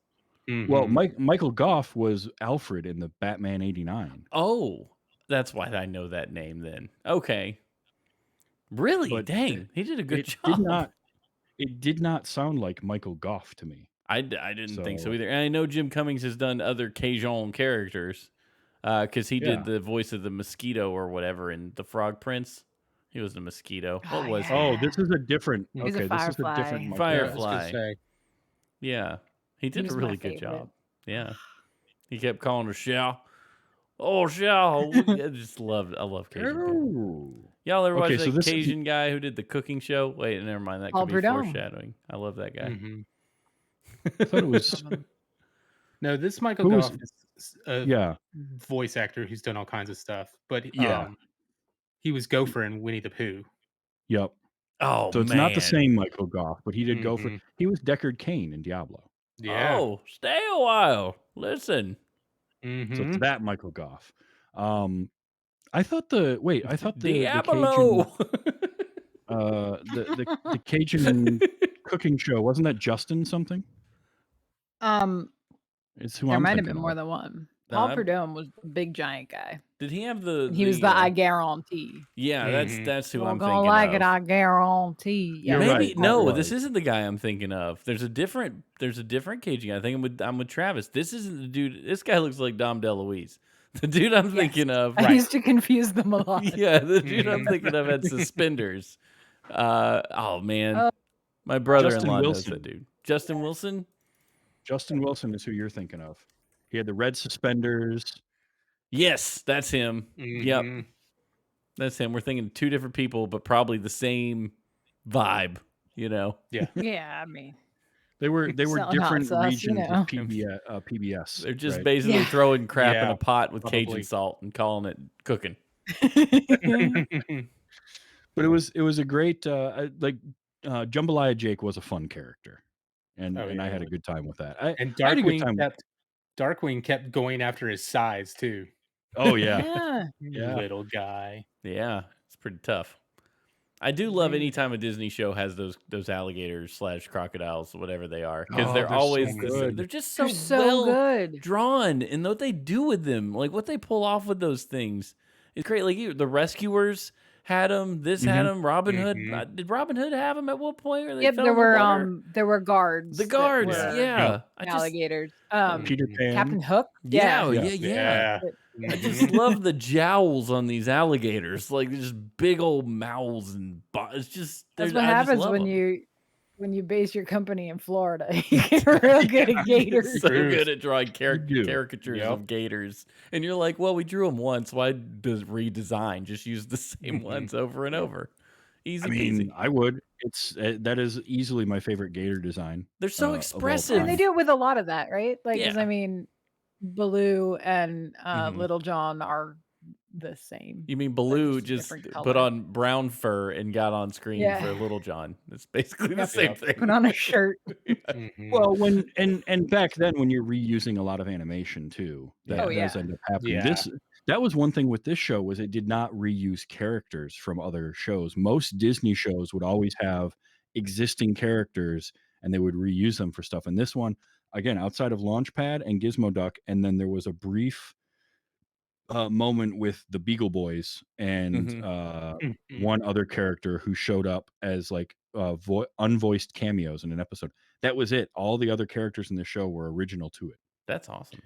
C: Well,
D: Mhm.
C: Michael Goff was Alfred in the Batman '89.
A: Oh, that's why I know that name then. Okay. Really?
C: But
A: Dang, he did a good
C: it
A: job.
C: did not sound like Michael Goff to me.
A: I didn't think so
C: So-
A: either. And I know Jim Cummings has done other Cajun characters because he did
C: Yeah.
A: the voice of the mosquito or whatever in The Frog Prince. He was the mosquito. What
E: Oh,
A: was
E: yeah.
C: Oh, this is a different.
E: He was a
C: Okay, this is a
E: firefly.
C: different Michael
A: Fire-
D: Yeah, I was gonna
A: Firefly.
D: say.
A: he? Yeah, he did
E: was
A: a
E: my
A: really good
E: favorite.
A: job. Yeah, he kept calling her Shell. Oh, Shell. I love Cajun guy.
C: Ooh.
A: Y'all ever watch
C: Okay, so
A: that
C: this is-
A: Cajun guy who did the cooking show? Wait, never mind. That
E: Paul
A: could be
E: Prudhomme.
A: foreshadowing. I love that guy.
D: Mhm.
C: I thought it was.
D: No, this Michael
C: Who was-
D: Goff is a
C: Yeah.
D: voice actor who's done all kinds of stuff, but
C: Yeah.
D: he was Gopher in Winnie the Pooh.
C: Yep.
A: Oh,
C: So it's
A: man.
C: not the same Michael Goff, but he did go for.
D: Mhm.
C: He was Deckard Cain in Diablo.
D: Yeah.
A: Oh, stay a while. Listen.
C: So
D: Mhm.
C: it's that Michael Goff. I thought the
A: Diablo.
C: the Cajun cooking show, wasn't that Justin something? It's who
E: There
C: I'm
E: might have
C: thinking
E: been
C: of.
E: more than one.
A: No,
E: Paul
A: I'm-
E: Prudhomme was the big giant guy.
A: Did he have the?
E: He was the I guarantee.
A: Yeah,
D: Mhm.
A: that's who
E: You're
A: I'm
E: gonna
A: thinking
E: like
A: of.
E: it, I guarantee.
C: You're
A: Maybe
C: right,
A: no,
C: that
A: this
C: was.
A: isn't the guy I'm thinking of. There's a different Cajun guy. I think I'm with Travis. This isn't the dude. This guy looks like Dom DeLuise. The dude I'm
E: Yes.
A: thinking of.
E: I used to confuse them a lot.
A: Yeah, the dude I'm
D: Mhm.
A: thinking of had suspenders. Oh man,
E: Oh.
A: my brother-in-law knows
C: Wilson.
A: that dude. Justin Wilson.
C: Justin Wilson is who you're thinking of. He had the red suspenders.
A: Yes, that's him. Yep,
D: Mhm.
A: that's him. We're thinking two different people, but probably the same vibe. You know.
D: Yeah.
E: Yeah, I mean,
C: They were
E: Selling hot
C: different
E: sauce, you
C: regions
E: know.
C: of PBS.
A: They're just
C: right?
A: basically
E: Yeah.
A: throwing crap in
D: Yeah,
A: a pot with Cajun
D: probably.
A: salt and calling it cooking.
C: But it was a great Jambalaya Jake was a fun character, and
D: Oh,
C: and I
D: yeah.
C: had a good time with that.
D: And
C: I had a good time.
D: Darkwing kept going after his size too.
C: Oh yeah,
E: Yeah.
C: Yeah.
D: Little guy.
A: Yeah, it's pretty tough. I do love
E: Mhm.
A: any time a Disney show has those alligators / crocodiles, whatever they are, because
C: Oh,
A: they're
C: they're so
A: always
C: good.
A: they're just so,
E: They're so
A: well
E: good.
A: drawn, and what they do with them, like what they pull off with those things, it's great. Like the Rescuers had them. This had them. Robin Hood
D: Mhm.
A: did Robin Hood have them at one point? Or they
E: Yep,
A: fell
E: there
A: in the
E: were
A: water?
E: there were guards.
A: The
E: that
A: guards.
E: were
A: Yeah, I just
E: alligators.
C: Peter Pan.
E: Captain Hook.
A: yeah,
C: Yeah.
A: yeah.
D: Yeah.
A: I just love the jowls on these alligators, like just big old mouths and it's just
E: That's
A: they're-
E: what
A: I just
E: happens
A: love
E: when
A: 'em.
E: you base your company in Florida. You get real good at gators.
A: So
D: Truth.
A: good at drawing
C: You do.
A: caricatures
D: Yep.
A: of gators, and you're like, well, we drew them once. Why does redesign? Just use the same
D: Mhm.
A: ones over and over. Easy
C: I
A: peasy.
C: mean, I would. It's that is easily my favorite gator design.
A: They're so
C: of all
A: expressive.
E: And they do it with a lot of that, right? Like, 'cause
A: Yeah.
E: I mean, Baloo and
A: Mhm.
E: Little John are the same.
A: You mean Baloo
E: just
A: just
E: different
A: put
E: color.
A: on brown fur and got on screen
E: Yeah.
A: for Little John? It's basically the
E: Yep.
A: same
D: Yep.
A: thing.
E: Put on a shirt.
D: Mhm.
C: Well, when and back then when you're reusing a lot of animation too, that
E: Oh,
C: does
E: yeah.
C: end up happening.
D: Yeah.
C: That was one thing with this show was it did not reuse characters from other shows. Most Disney shows would always have existing characters and they would reuse them for stuff. And this one, again, outside of Launchpad and Gizmo Duck, and then there was a brief moment with the Beagle Boys and
A: Mhm.
D: Mhm.
C: one other character who showed up as like unvoiced cameos in an episode. That was it. All the other characters in the show were original to it,
A: That's awesome.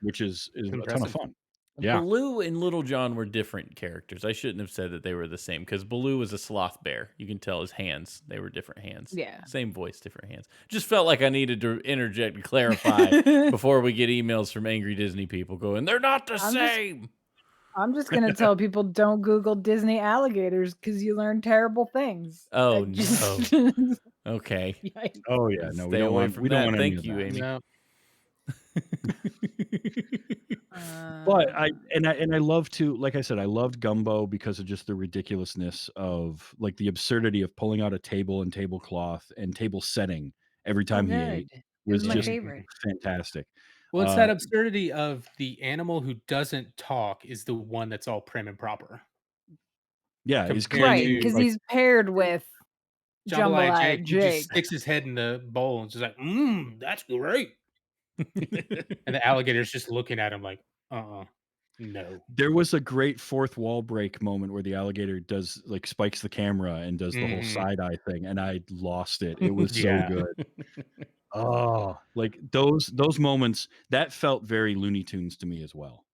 C: which is a ton of
D: Impressive.
C: fun. Yeah.
A: Baloo and Little John were different characters. I shouldn't have said that they were the same because Baloo was a sloth bear. You can tell his hands; they were different hands.
E: Yeah.
A: Same voice, different hands. Just felt like I needed to interject and clarify before we get emails from angry Disney people going, "They're not the
E: I'm just
A: same."
E: I'm just gonna tell people don't Google Disney alligators because you learn terrible things. I
A: Oh no.
E: just
A: Okay,
E: Yikes.
C: Oh yeah, no,
A: stay away from
C: we don't
A: that.
C: want any
A: Thank
C: of
A: you,
C: that.
A: Amy.
D: No.
C: But
E: Uh,
C: I love to, like I said, I loved Gumbo because of just the ridiculousness of like the absurdity of pulling out a table and tablecloth and table setting every
E: so
C: time he ate
E: good. It was
C: was
E: my
C: just
D: Mhm.
E: favorite.
C: fantastic.
D: Well, it's that
C: Uh,
D: absurdity of the animal who doesn't talk is the one that's all prim and proper
C: yeah, is
D: compared
E: Right,
C: clearly
D: to
E: because
C: like
E: he's paired with
D: Jambalaya Jake,
E: Jambalaya
D: who just
E: Jake.
D: sticks his head in the bowl and just like, that's great. And the alligator's just looking at him like, no.
C: there was a great fourth wall break moment where the alligator does like spikes the camera and does the whole
D: Mhm.
C: side eye thing, and I lost it. It was so
D: Yeah.
C: good. Oh, like those moments that felt very Looney Tunes to me as well.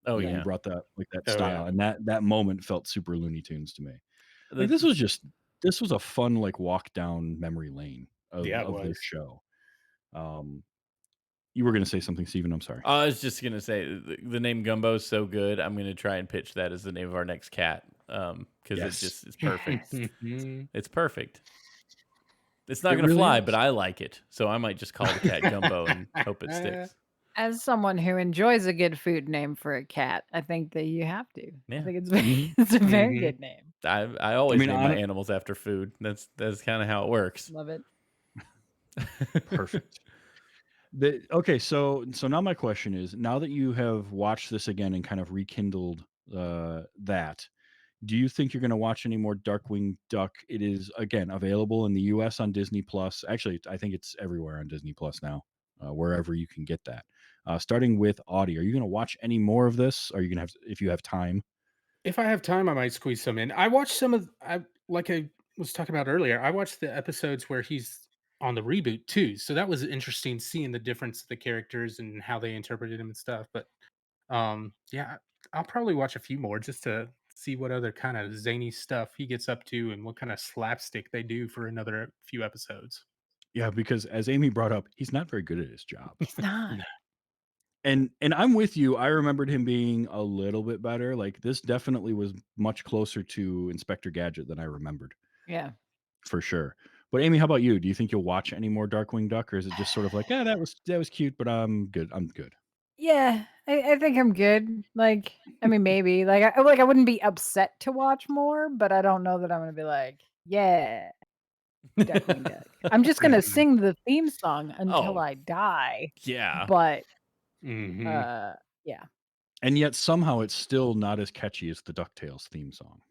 A: Oh
C: You
A: yeah.
C: brought that like that
D: Oh, yeah.
C: style, and that moment felt super Looney Tunes to me. Like
A: The,
C: this was a fun like walk down memory lane
D: Yeah, it
C: of this
D: was.
C: show. Um, you were gonna say something, Steven. I'm sorry.
A: I was just gonna say the name Gumbo is so good. I'm gonna try and pitch that as the name of our next cat. Because
C: Yes,
A: it's perfect. It's perfect. It's not
C: it
A: gonna
C: really
A: fly,
C: is.
A: but I like it, so I might just call the cat Gumbo and hope it sticks.
E: As someone who enjoys a good food name for a cat, I think that you have to. I
A: Yeah,
E: think it's
C: Mhm.
E: it's a very
D: Mhm.
E: good name.
A: I
C: I
A: always
C: mean,
A: name my
C: on
A: animals after food. That's kind of how it works.
E: Love it.
C: perfect. Okay, so now my question is: now that you have watched this again and kind of rekindled that, do you think you're going to watch any more Darkwing Duck? It is again available in the U.S. on Disney Plus. Actually, I think it's everywhere on Disney Plus now, wherever you can get that. Starting with Audie, are you going to watch any more of this? Are you going to have, if you have time?
D: If I have time, I might squeeze some in. I watched some of I like I was talking about earlier, I watched the episodes where he's on the reboot too. So that was interesting seeing the difference of the characters and how they interpreted him and stuff. But yeah, I'll probably watch a few more just to see what other kind of zany stuff he gets up to and what kind of slapstick they do for another few episodes.
C: Yeah, because as Amy brought up, he's not very good at his job.
E: It's not.
D: No.
C: And I'm with you. I remembered him being a little bit better. Like this definitely was much closer to Inspector Gadget than I remembered.
E: Yeah.
C: For sure. But Amy, how about you? Do you think you'll watch any more Darkwing Duck, or is it just sort of like, yeah, that was cute, but I'm good. I'm good.
E: Yeah, I think I'm good. Like, I mean, maybe. I wouldn't be upset to watch more, but I don't know that I'm gonna be like, yeah, Darkwing Duck. I'm just gonna
D: Mhm.
E: sing the theme song until
A: Oh
E: I die.
A: yeah,
E: But
D: Mhm.
E: uh yeah.
C: And yet somehow it's still not as catchy as the DuckTales theme song.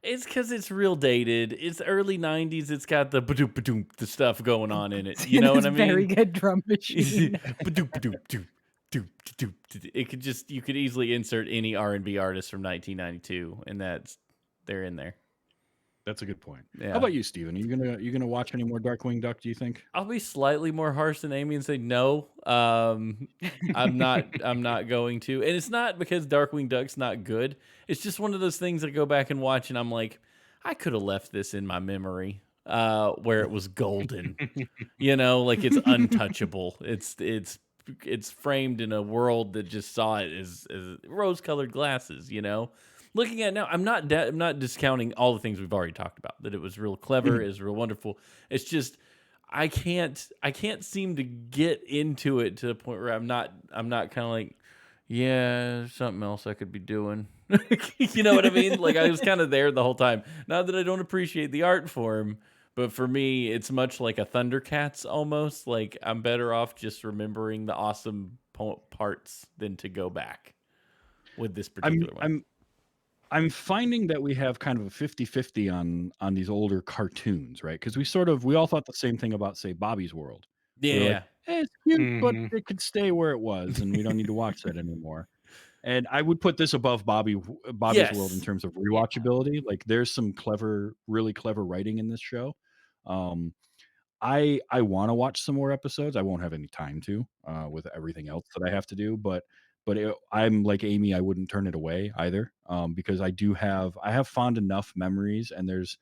A: it's because it's real dated. It's early '90s. It's got the badoop badoop the stuff going on in it. You
E: And
A: know what
E: it's
A: I
E: very
A: mean?
E: good drum machine.
A: Badoop badoop doop doop doop. It could just you could easily insert any R&B artist from 1992, and they're in there.
C: That's a good point. How
A: Yeah.
C: about you, Steven? Are you gonna watch any more Darkwing Duck, do you think?
A: I'll be slightly more harsh than Amy and say no. I'm not going to. And it's not because Darkwing Duck's not good. It's just one of those things I go back and watch and I'm like, I could have left this in my memory where it was golden. You know, like it's untouchable. It's framed in a world that just saw it as rose-colored glasses, you know. Looking at it now, I'm not discounting all the things we've already talked about. That it was real clever,
C: Mhm.
A: it was real wonderful. It's just I can't seem to get into it to the point where I'm not kind of like, yeah, there's something else I could be doing. You know what I mean? Like I was kind of there the whole time. Not that I don't appreciate the art form, but for me, it's much like a Thundercats almost. Like I'm better off just remembering the awesome parts than to go back with this
C: I'm
A: particular one.
C: I'm I'm finding that we have kind of a 50-50 on these older cartoons, right? Because we all thought the same thing about, say, Bobby's World. We were like,
A: Yeah.
C: it's cute, but
D: Mhm.
C: it could stay where it was, and we don't need to watch that anymore. And I would put this above Bobby's World in
A: Yes.
C: terms of
E: Yeah.
C: rewatchability. Like, there's some really clever writing in this show. Um, I want to watch some more episodes. I won't have any time to with everything else that I have to do. But but I'm like Amy, I wouldn't turn it away either, because I have fond enough memories, and there's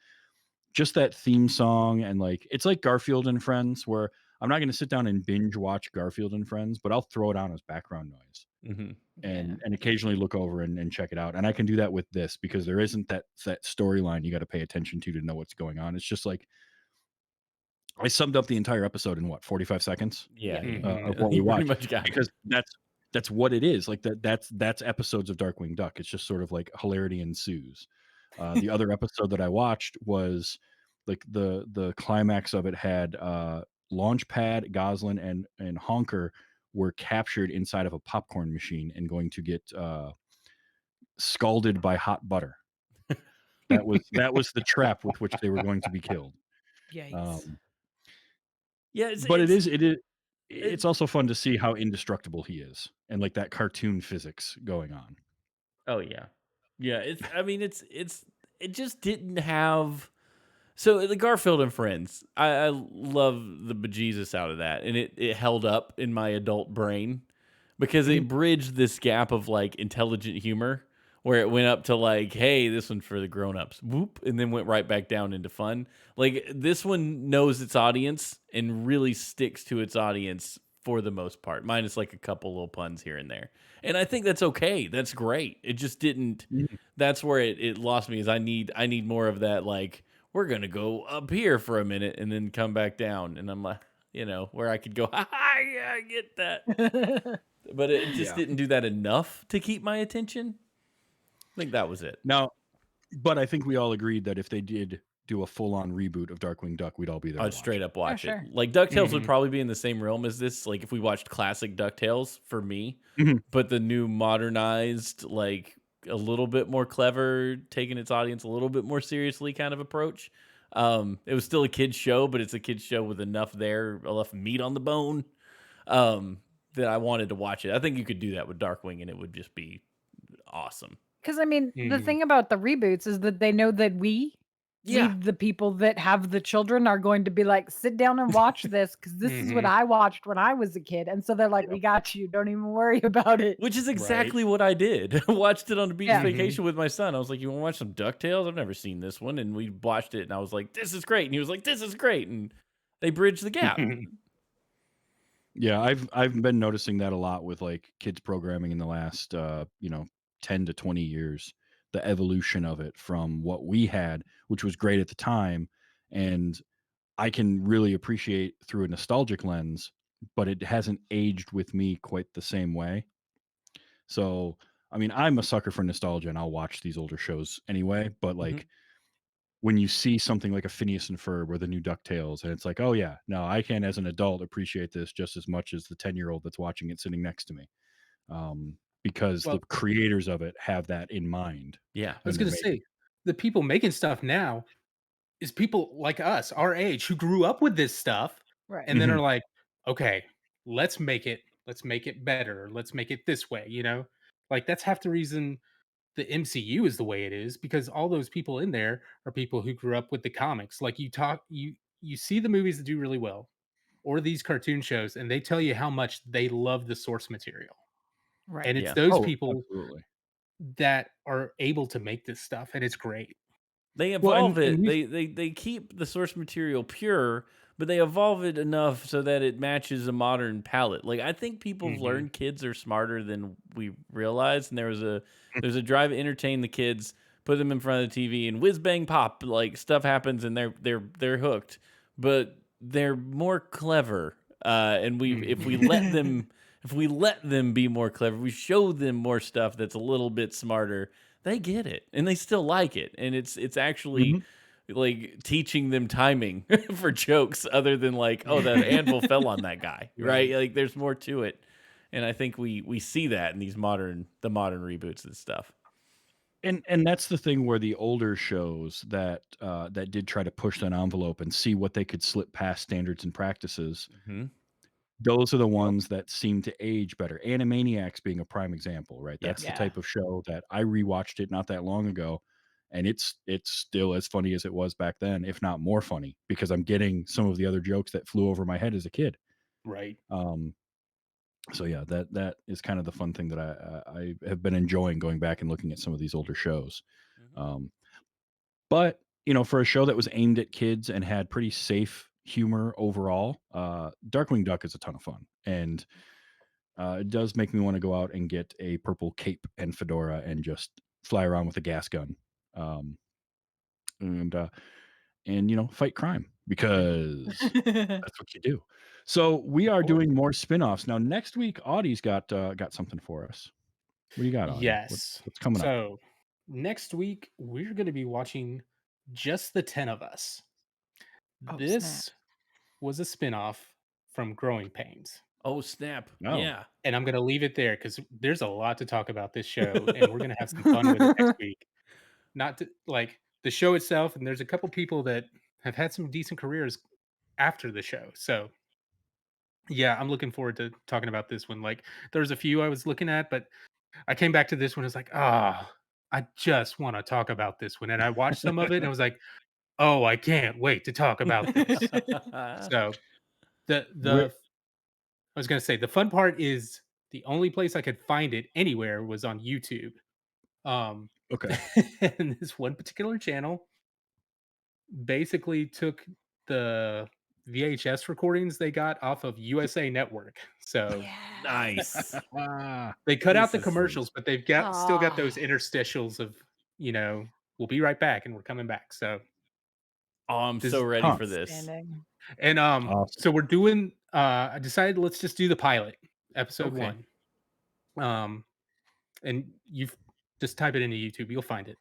C: just that theme song, and like it's like Garfield and Friends, where I'm not going to sit down and binge watch Garfield and Friends, but I'll throw it on as background noise
A: Mhm.
E: Yeah.
C: and occasionally look over and check it out. And I can do that with this because there isn't that storyline you got to pay attention to know what's going on. It's just like I summed up the entire episode in what, 45 seconds
A: Yeah,
E: Yeah.
A: yeah.
C: of what we
A: You pretty
C: watched,
A: much got it.
C: because that's what it is. Like that's episodes of Darkwing Duck. It's just sort of like hilarity ensues. The other episode that I watched was like the climax of it had Launchpad, Goslin, and Honker were captured inside of a popcorn machine and going to get scalded by hot butter. That was the trap with which they were going to be killed.
E: Yikes.
A: Yeah,
C: But
A: it
C: it's also fun to see how indestructible he is, and like that cartoon physics going on.
A: oh yeah. Yeah, it's I mean it just didn't have. So the Garfield and Friends, I love the bejesus out of that, and it held up in my adult brain because
C: Mhm.
A: it bridged this gap of like intelligent humor where it went up to like, hey, this one's for the grown-ups, whoop, and then went right back down into fun. Like this one knows its audience and really sticks to its audience for the most part, minus like a couple little puns here and there. And I think that's okay. That's great. It just didn't.
C: Mhm.
A: That's where it lost me. Is I need more of that like we're gonna go up here for a minute and then come back down. And I'm like, where I could go, ha ha, yeah, I get that. But it just
C: Yeah.
A: didn't do that enough to keep my attention. I think that was it.
C: Now, but I think we all agreed that if they did do a full-on reboot of Darkwing Duck, we'd all be there to
A: I'd
C: watch
A: straight
C: it.
A: up watch
E: sure.
A: it. Like DuckTales would
D: Mhm.
A: probably be in the same realm as this. Like if we watched classic DuckTales for me,
C: Mhm.
A: but the new modernized, like a little bit more clever, taking its audience a little bit more seriously kind of approach. It was still a kid's show, but it's a kid's show with enough meat on the bone, um, that I wanted to watch it. I think you could do that with Darkwing, and it would just be awesome.
E: Because I mean, the
D: Mhm.
E: thing about the reboots is that they know that we,
A: Yeah,
E: the people that have the children, are going to be like, sit down and watch this because this is what
D: Mhm.
E: I watched when I was a kid. And so they're like,
C: Yep.
E: we got you. Don't even worry about it.
A: which is
D: Right.
A: exactly what I did. I watched it on a beach
E: Yeah.
A: vacation with my son. I was like, "You want to watch some DuckTales? I've never seen this one." And we watched it, and I was like, "This is great." And he was like, "This is great." And they bridged the gap.
C: Yeah, I've been noticing that a lot with like kids programming in the last 10 to 20 years. The evolution of it from what we had, which was great at the time, and I can really appreciate through a nostalgic lens, but it hasn't aged with me quite the same way. So, I mean, I'm a sucker for nostalgia and I'll watch these older shows anyway, but
A: Mhm.
C: like when you see something like a Phineas and Ferb or the new DuckTales, and it's like, oh yeah, no, I can as an adult appreciate this just as much as the 10-year-old that's watching it sitting next to me, because the
D: Well,
C: creators of it have that in mind
A: Yeah.
D: I was
C: when they're
D: gonna
C: making.
D: say the people making stuff now is people like us, our age, who grew up with this stuff,
E: Right.
D: and then are
C: Mhm.
D: like, okay, let's make it better, let's make it this way. Like that's half the reason the MCU is the way it is because all those people in there are people who grew up with the comics. Like you see the movies that do really well, or these cartoon shows, and they tell you how much they love the source material.
E: Right.
D: And it's
A: Yeah.
D: those
C: Oh,
D: people
C: absolutely.
D: that are able to make this stuff, and it's great.
A: They
C: Well,
A: evolve
C: and
A: it.
C: we've
A: They keep the source material pure, but they evolve it enough so that it matches a modern palette. Like I think people have
D: Mhm.
A: learned kids are smarter than we realize, and there's a drive to entertain the kids, put them in front of the TV, and whiz bang pop, like stuff happens, and they're hooked. But they're more clever, and we if we let
D: Mhm.
A: them if we let them be more clever, we show them more stuff that's a little bit smarter, they get it and they still like it, and it's actually
C: Mhm.
A: like teaching them timing for jokes other than like, oh, the anvil fell on that guy, right?
D: Right.
A: Like there's more to it, and I think we see that in these modern reboots and stuff.
C: And that's the thing where the older shows that did try to push that envelope and see what they could slip past standards and practices,
A: Hmm.
C: those are the
A: Yep.
C: ones that seem to age better. Animaniacs being a prime example, right? That's the
A: Yes.
E: Yeah.
C: type of show that I rewatched it not that long ago, and it's still as funny as it was back then, if not more funny, because I'm getting some of the other jokes that flew over my head as a kid.
D: Right.
C: Um, So yeah, that is kind of the fun thing that I have been enjoying, going back and looking at some of these older shows.
A: Mhm.
C: But for a show that was aimed at kids and had pretty safe humor overall, Darkwing Duck is a ton of fun, and it does make me want to go out and get a purple cape and fedora and just fly around with a gas gun, um, and fight crime, because that's what you do. So we
D: Of
C: are
D: course.
C: doing more spin-offs now. Next week, Audie's got something for us. What do you got, Audie?
D: Yes.
C: What's coming up?
D: So next week we're going to be watching Just the 10 of Us.
E: Oh, snap.
D: This was a spin-off from Growing Pains.
A: Oh, snap.
C: Oh,
A: Yeah.
D: And I'm going to leave it there cuz there's a lot to talk about this show and we're going to have some fun with it next week. Not to, like, the show itself, and there's a couple people that have had some decent careers after the show. So, yeah, I'm looking forward to talking about this one. Like, there's a few I was looking at, but I came back to this one. It's like, ah, I just want to talk about this one. And I watched some of it and I was like, oh, I can't wait to talk about this. So the
C: where?
D: I was gonna say the fun part is the only place I could find it anywhere was on YouTube. Um
C: Okay.
D: and this one particular channel basically took the VHS recordings they got off of USA Network. So
E: Yes.
A: Nice.
C: Ah,
D: they cut out
A: This
D: the
A: is sweet.
D: commercials, but they've got still got those
E: Ah.
D: interstitials of, you know, we'll be right back and we're coming back. So
A: Oh, I'm
D: this
A: so
D: is
A: ready
C: huh.
A: for this.
E: Outstanding.
D: and
C: Awesome.
D: so we're doing I decided let's just do the pilot, episode
A: Okay.
D: 1. Um and you've just type it into YouTube, you'll find it.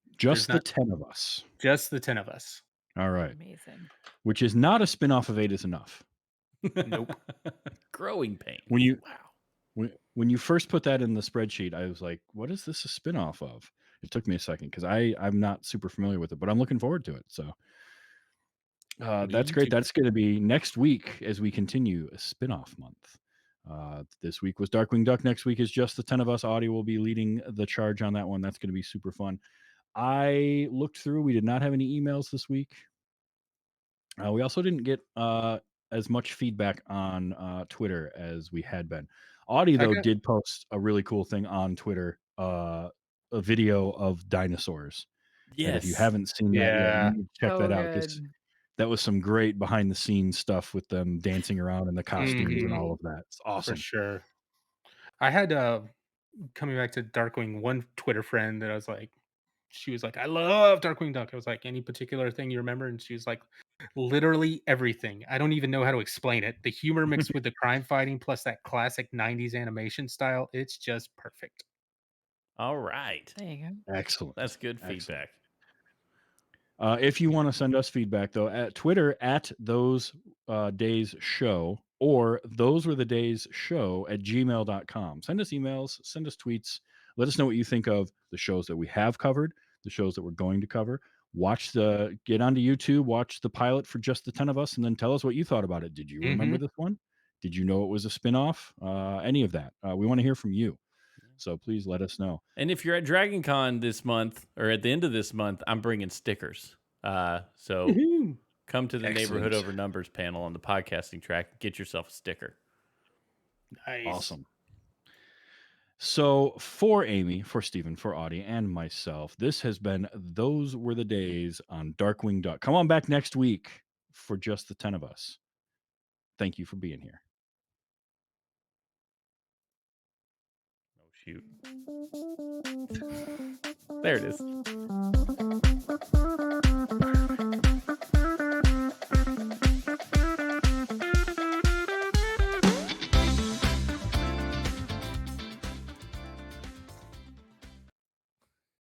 D: There's
C: Just the
D: not
C: 10 of us.
D: just the 10 of us.
C: All right.
E: Amazing.
C: Which is not a spin-off of 8 is Enough.
D: Nope.
A: Growing
C: When
A: pains.
C: you
A: Wow.
C: when you first put that in the spreadsheet, I was like, "What is this a spin-off of?" It took me a second because I'm not super familiar with it, but I'm looking forward to it. So that's
D: Me
C: great.
D: too.
C: That's going to be next week as we continue a spin-off month. This week was Darkwing Duck. Next week is Just the 10 of Us. Audie will be leading the charge on that one. That's going to be super fun. I looked through. We did not have any emails this week. We also didn't get as much feedback on Twitter as we had been. Audie,
D: I
C: though,
D: got
C: did post a really cool thing on Twitter, a video of dinosaurs. That if you
A: Yes.
C: haven't seen that yet, you
D: yeah.
C: need to check
E: So
C: that out, because
E: good.
C: that was some great behind the scenes stuff with them dancing around in the costumes and
D: Mhm.
C: all of that. It's
D: For
C: awesome.
D: sure. I had coming back to Darkwing, one Twitter friend that I was like, she was like, I love Darkwing Duck. I was like, any particular thing you remember? And she was like, literally everything. I don't even know how to explain it. The humor mixed with the crime fighting plus that classic 90s animation style, it's just perfect.
A: All right.
E: There you go.
C: Excellent.
A: That's good
C: Excellent.
A: feedback.
C: If you want to send us feedback, though, at Twitter at those days show, or those were the days show at gmail.com. Send us emails, send us tweets. Let us know what you think of the shows that we have covered, the shows that we're going to cover. Get onto YouTube, watch the pilot for Just the 10 of Us, and then tell us what you thought about it. Did you remember
D: Hmm.
C: this one? Did you know it was a spinoff? Any of that. We want to hear from you. So please let us know.
A: And if you're at Dragon Con this month or at the end of this month, I'm bringing stickers. So
D: Woohoo.
A: come to the Neighborhood
C: Excellent.
A: Over Numbers panel on the podcasting track. Get yourself a sticker.
D: Nice.
C: Awesome. So for Amy, for Stephen, for Audie, and myself, this has been Those Were the Days on Darkwing Duck. Come on back next week for Just the 10 of Us. Thank you for being here.
A: Oh, shoot. There it is.